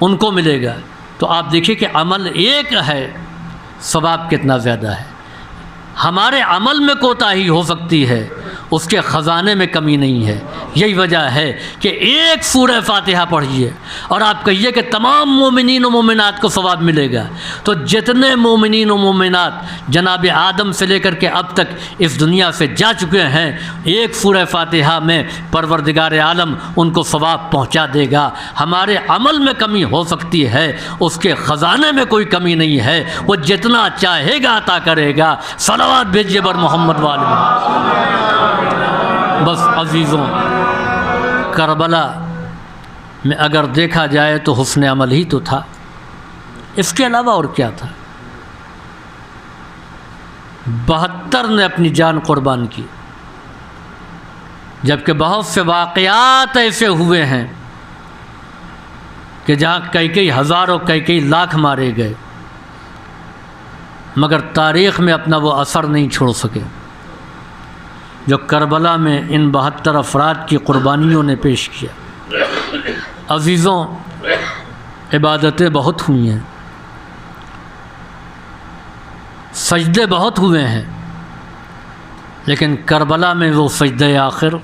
ان کو ملے گا۔ تو آپ دیکھیے کہ عمل ایک ہے، ثواب کتنا زیادہ ہے۔ ہمارے عمل میں کوتاہی ہو سکتی ہے، اس کے خزانے میں کمی نہیں ہے۔ یہی وجہ ہے کہ ایک سورہ فاتحہ پڑھیے اور آپ کہیے کہ تمام مومنین و مومنات کو ثواب ملے گا۔ تو جتنے مومنین و مومنات جناب آدم سے لے کر کے اب تک اس دنیا سے جا چکے ہیں، ایک سورہ فاتحہ میں پروردگار عالم ان کو ثواب پہنچا دے گا۔ ہمارے عمل میں کمی ہو سکتی ہے، اس کے خزانے میں کوئی کمی نہیں ہے، وہ جتنا چاہے گا عطا کرے گا۔ صلوات بھیجیے بر محمد والے۔ بس عزیزوں، کربلا میں اگر دیکھا جائے تو حسن عمل ہی تو تھا، اس کے علاوہ اور کیا تھا؟ 72 نے اپنی جان قربان کی، جبکہ بہت سے واقعات ایسے ہوئے ہیں کہ جہاں کئی ہزاروں کئی لاکھ مارے گئے، مگر تاریخ میں اپنا وہ اثر نہیں چھوڑ سکے جو کربلا میں ان 72 افراد کی قربانیوں نے پیش کیا۔ عزیزوں، عبادتیں بہت ہوئی ہیں، سجدے بہت ہوئے ہیں، لیکن کربلا میں وہ سجدہ آخر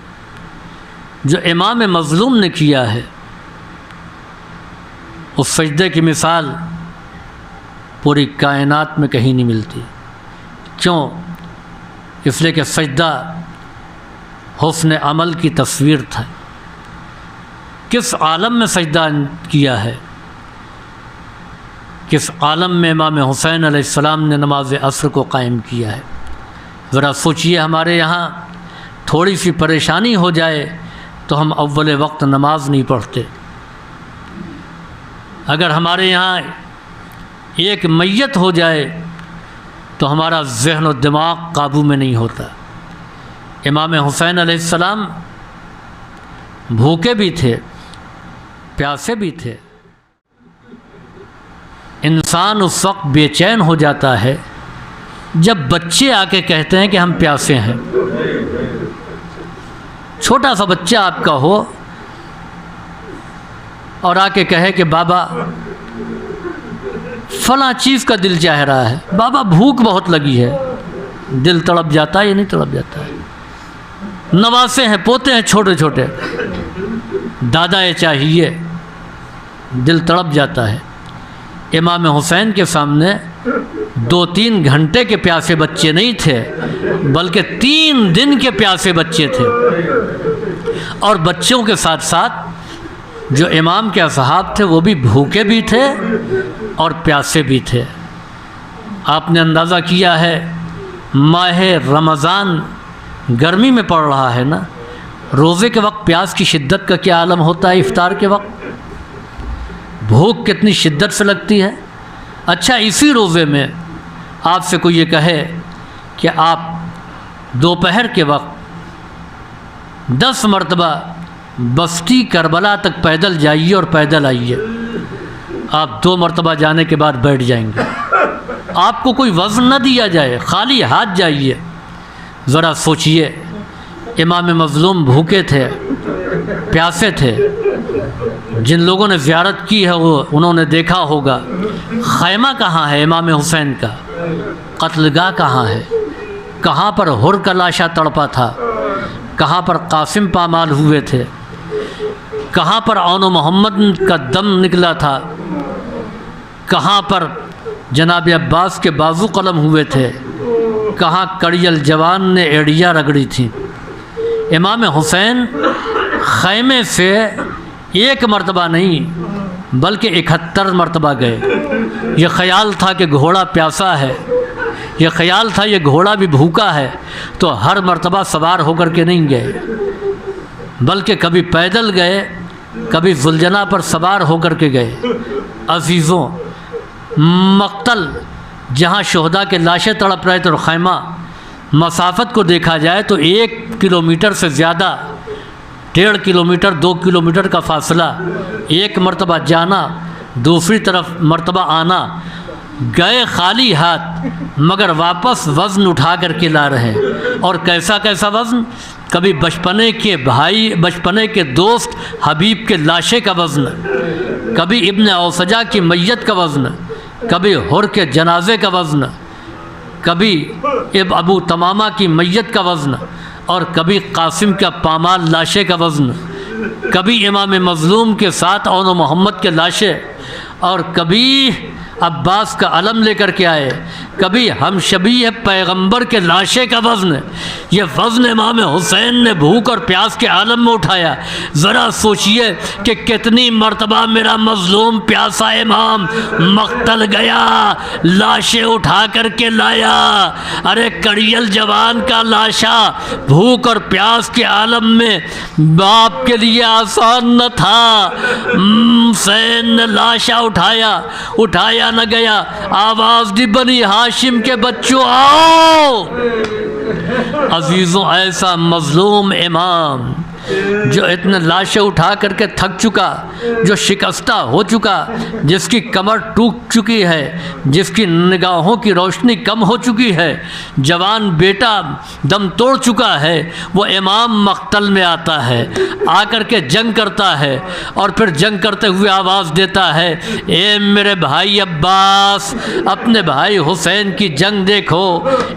جو امام مظلوم نے کیا ہے، اس سجدے کی مثال پوری کائنات میں کہیں نہیں ملتی۔ کیوں؟ اس لیے کہ سجدہ حسن عمل کی تصویر تھا۔ کس عالم میں سجدہ کیا ہے؟ کس عالم میں امام حسین علیہ السلام نے نماز عصر کو قائم کیا ہے؟ ذرا سوچئے، ہمارے یہاں تھوڑی سی پریشانی ہو جائے تو ہم اول وقت نماز نہیں پڑھتے۔ اگر ہمارے یہاں ایک میت ہو جائے تو ہمارا ذہن و دماغ قابو میں نہیں ہوتا۔ امام حسین علیہ السلام بھوکے بھی تھے، پیاسے بھی تھے۔ انسان اس وقت بے چین ہو جاتا ہے جب بچے آ کے کہتے ہیں کہ ہم پیاسے ہیں۔ چھوٹا سا بچہ آپ کا ہو اور آ کے کہے کہ بابا فلاں چیز کا دل چاہ رہا ہے، بابا بھوک بہت لگی ہے، دل تڑپ جاتا ہے یا نہیں تڑپ جاتا ہے؟ نواسے ہیں، پوتے ہیں چھوٹے چھوٹے، دادا یہ چاہیے، دل تڑپ جاتا ہے۔ امام حسین کے سامنے 2-3 گھنٹے کے پیاسے بچے نہیں تھے، بلکہ 3 دن کے پیاسے بچے تھے، اور بچوں کے ساتھ ساتھ جو امام کے اصحاب تھے وہ بھی بھوکے بھی تھے اور پیاسے بھی تھے۔ آپ نے اندازہ کیا ہے ماہ رمضان گرمی میں پڑ رہا ہے نا، روزے کے وقت پیاس کی شدت کا کیا عالم ہوتا ہے، افطار کے وقت بھوک کتنی شدت سے لگتی ہے۔ اچھا، اسی روزے میں آپ سے کوئی یہ کہے کہ آپ دوپہر کے وقت 10 مرتبہ بستی کربلا تک پیدل جائیے اور پیدل آئیے، آپ 2 مرتبہ جانے کے بعد بیٹھ جائیں گے۔ آپ کو کوئی وزن نہ دیا جائے، خالی ہاتھ جائیے۔ ذرا سوچئے، امام مظلوم بھوکے تھے، پیاسے تھے۔ جن لوگوں نے زیارت کی ہے وہ انہوں نے دیکھا ہوگا خیمہ کہاں ہے امام حسین کا، قتل گاہ کہاں ہے، کہاں پر حر کا لاشا تڑپا تھا، کہاں پر قاسم پامال ہوئے تھے، کہاں پر عون و محمد کا دم نکلا تھا، کہاں پر جناب عباس کے بازو قلم ہوئے تھے، کہاں کڑی الجوان نے ایڑیاں رگڑی تھیں۔ امام حسین خیمے سے 1 مرتبہ نہیں بلکہ 71 مرتبہ گئے، یہ خیال تھا کہ گھوڑا پیاسا ہے، یہ خیال تھا یہ گھوڑا بھی بھوکا ہے، تو ہر مرتبہ سوار ہو کر کے نہیں گئے، بلکہ کبھی پیدل گئے، کبھی ذوالجناح پر سوار ہو کر کے گئے۔ عزیزوں، مقتل جہاں شہداء کے لاشیں تڑپ رہے تھے، خیمہ، مسافت کو دیکھا جائے تو 1 کلومیٹر سے زیادہ، 1.5 کلومیٹر 2 کلومیٹر کا فاصلہ، ایک مرتبہ جانا دوسری طرف مرتبہ آنا، گئے خالی ہاتھ مگر واپس وزن اٹھا کر کے لا رہے ہیں۔ اور کیسا کیسا وزن؟ کبھی بچپنے کے بھائی، بچپنے کے دوست حبیب کے لاشے کا وزن، کبھی ابن اوسجہ کی میت کا وزن، کبھی حر کے جنازے کا وزن، کبھی ابو تمامہ کی میت کا وزن، اور کبھی قاسم کا پامال لاشے کا وزن، کبھی امام مظلوم کے ساتھ اون و محمد کے لاشے، اور کبھی عباس کا علم لے کر کے آئے، کبھی ہم شبیہ پیغمبر کے لاشے کا وزن۔ یہ وزن امام حسین نے بھوک اور پیاس کے عالم میں اٹھایا۔ ذرا سوچئے کہ کتنی مرتبہ میرا مظلوم پیاسا امام مقتل گیا، لاشیں اٹھا کر کے لایا۔ ارے کڑیل جوان کا لاشا بھوک اور پیاس کے عالم میں باپ کے لیے آسان نہ تھا۔ حسین نے لاشا اٹھایا نہ گیا، آواز دی بنی ہاشم کے بچوں آؤ۔ عزیزوں، ایسا مظلوم امام جو اتنے لاشیں اٹھا کر کے تھک چکا، جو شکستہ ہو چکا، جس کی کمر ٹوٹ چکی ہے، جس کی نگاہوں کی روشنی کم ہو چکی ہے، جوان بیٹا دم توڑ چکا ہے، وہ امام مقتل میں آتا ہے، آ کر کے جنگ کرتا ہے، اور پھر جنگ کرتے ہوئے آواز دیتا ہے، اے میرے بھائی عباس، اپنے بھائی حسین کی جنگ دیکھو،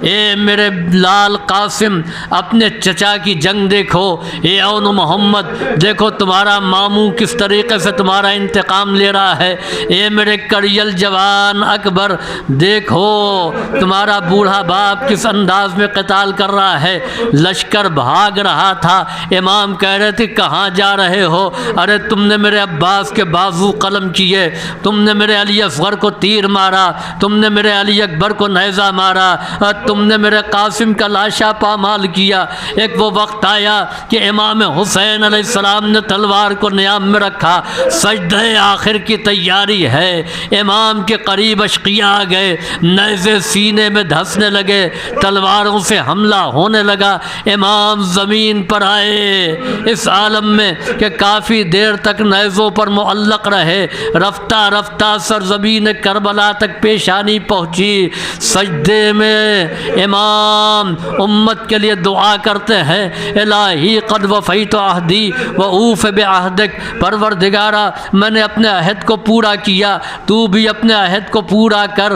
اے میرے لال قاسم، اپنے چچا کی جنگ دیکھو، اے اون محمد، دیکھو تمہارا ماموں کس طریقے سے تمہارا انتقام لے رہا ہے، اے میرے کڑیل جوان اکبر، دیکھو تمہارا بوڑھا باپ کس انداز میں قتال کر رہا ہے۔ لشکر بھاگ رہا تھا، امام کہہ رہے تھے کہاں جا رہے ہو؟ ارے تم نے میرے عباس کے بازو قلم کیے، تم نے میرے علی اصغر کو تیر مارا، تم نے میرے علی اکبر کو نیزہ مارا، تم نے میرے قاسم کا لاشا پامال کیا۔ ایک وہ وقت آیا کہ امام حسین علیہ السلام نے تلوار کو نیام میں رکھا، سجدہ آخر کی تیاری ہے، امام کے قریب اشقیاء آ گئے، نیزے سینے میں دھسنے لگے، تلواروں سے حملہ ہونے لگا، امام زمین پر آئے اس عالم میں کہ کافی دیر تک نیزوں پر معلق رہے، رفتہ رفتہ سرزمین کربلا تک پیشانی پہنچی، سجدے میں امام امت کے لیے دعا کرتے ہیں، الہی قد وفیت عہدی و اوف بعہدک، پروردگارا میں نے اپنے عہد کو پورا کیا، تو بھی اپنے عہد کو پورا کر،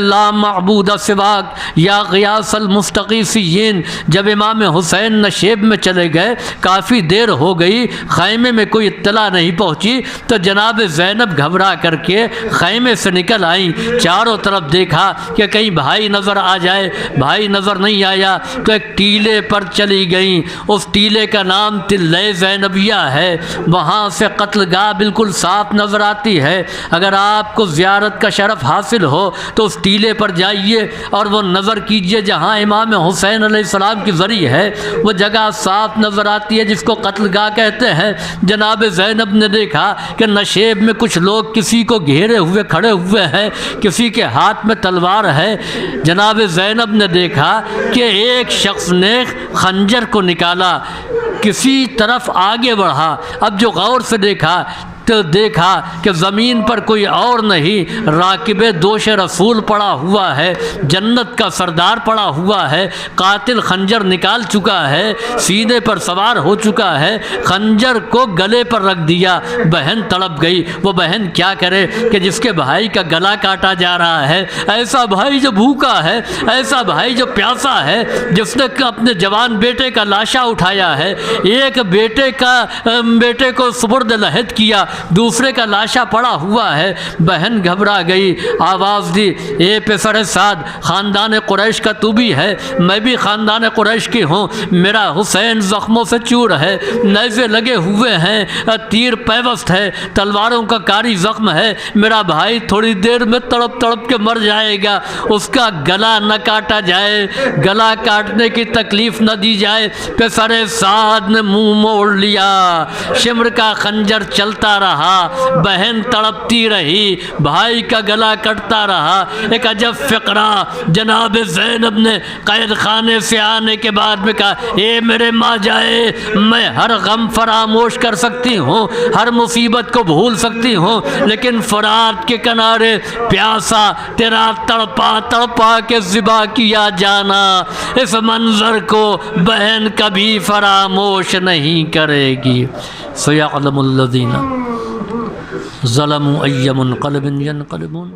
لا معبود سواک یا غیاث المستغیثین۔ جب امام حسین نشیب میں چلے گئے، کافی دیر ہو گئی، خیمے میں کوئی اطلاع نہیں پہنچی، تو جناب زینب گھبرا کر کے خیمے سے نکل آئیں، چاروں طرف دیکھا کہ کہیں بھائی نظر آ جائے، بھائی نظر نہیں آیا تو ایک ٹیلے پر چلی گئیں، اس ٹیلے کا نام تلہ زینبیہ ہے، وہاں سے قتل گاہ بالکل صاف نظر آتی ہے۔ اگر آپ کو زیارت کا شرف حاصل ہو تو اس ٹیلے پر جائیے اور وہ نظر کیجئے جہاں امام حسین علیہ السلام کی زری ہے، وہ جگہ صاف نظر آتی ہے جس کو قتل گاہ کہتے ہیں۔ جناب زینب نے دیکھا کہ نشیب میں کچھ لوگ کسی کو گھیرے ہوئے کھڑے ہوئے ہیں، کسی کے ہاتھ میں تلوار ہے۔ جناب زینب نے دیکھا کہ ایک شخص نے خنجر کو نکالا، کسی طرف آگے بڑھا، اب جو غور سے دیکھا تو دیکھا کہ زمین پر کوئی اور نہیں، راکب دوش رسول پڑا ہوا ہے، جنت کا سردار پڑا ہوا ہے، قاتل خنجر نکال چکا ہے، سینے پر سوار ہو چکا ہے، خنجر کو گلے پر رکھ دیا۔ بہن تڑپ گئی، وہ بہن کیا کرے کہ جس کے بھائی کا گلا کاٹا جا رہا ہے، ایسا بھائی جو بھوکا ہے، ایسا بھائی جو پیاسا ہے، جس نے اپنے جوان بیٹے کا لاشا اٹھایا ہے، ایک بیٹے کو سپرد لحد کیا، دوسرے کا لاشا پڑا ہوا ہے۔ بہن گھبرا گئی، آواز دی، اے پسر سعد، خاندان قریش کا تو بھی ہے، میں بھی خاندان قریش کی ہوں، میرا حسین زخموں سے چور ہے، نیزے لگے ہوئے ہیں، تیر پیوست ہے، تلواروں کا کاری زخم ہے، میرا بھائی تھوڑی دیر میں تڑپ تڑپ کے مر جائے گا، اس کا گلا نہ کاٹا جائے، گلا کاٹنے کی تکلیف نہ دی جائے۔ پسر سعد نے منہ موڑ لیا، شمر کا خنجر چلتا رہا، بہن تڑپتی رہی، بھائی کا گلا کٹتا رہا۔ ایک عجب فقرہ جناب زینب نے قید خانے سے آنے کے بعد میں کہا، اے میرے ماں جائے، میں ہر غم فراموش کر سکتی ہوں، ہر مصیبت کو بھول سکتی ہوں، لیکن فرات کے کنارے پیاسا تیرا تڑپا تڑپا کے ذبح کیا جانا، اس منظر کو بہن کبھی فراموش نہیں کرے گی۔ سیعلم الذین ظلموا ای منقلب ینقلبون۔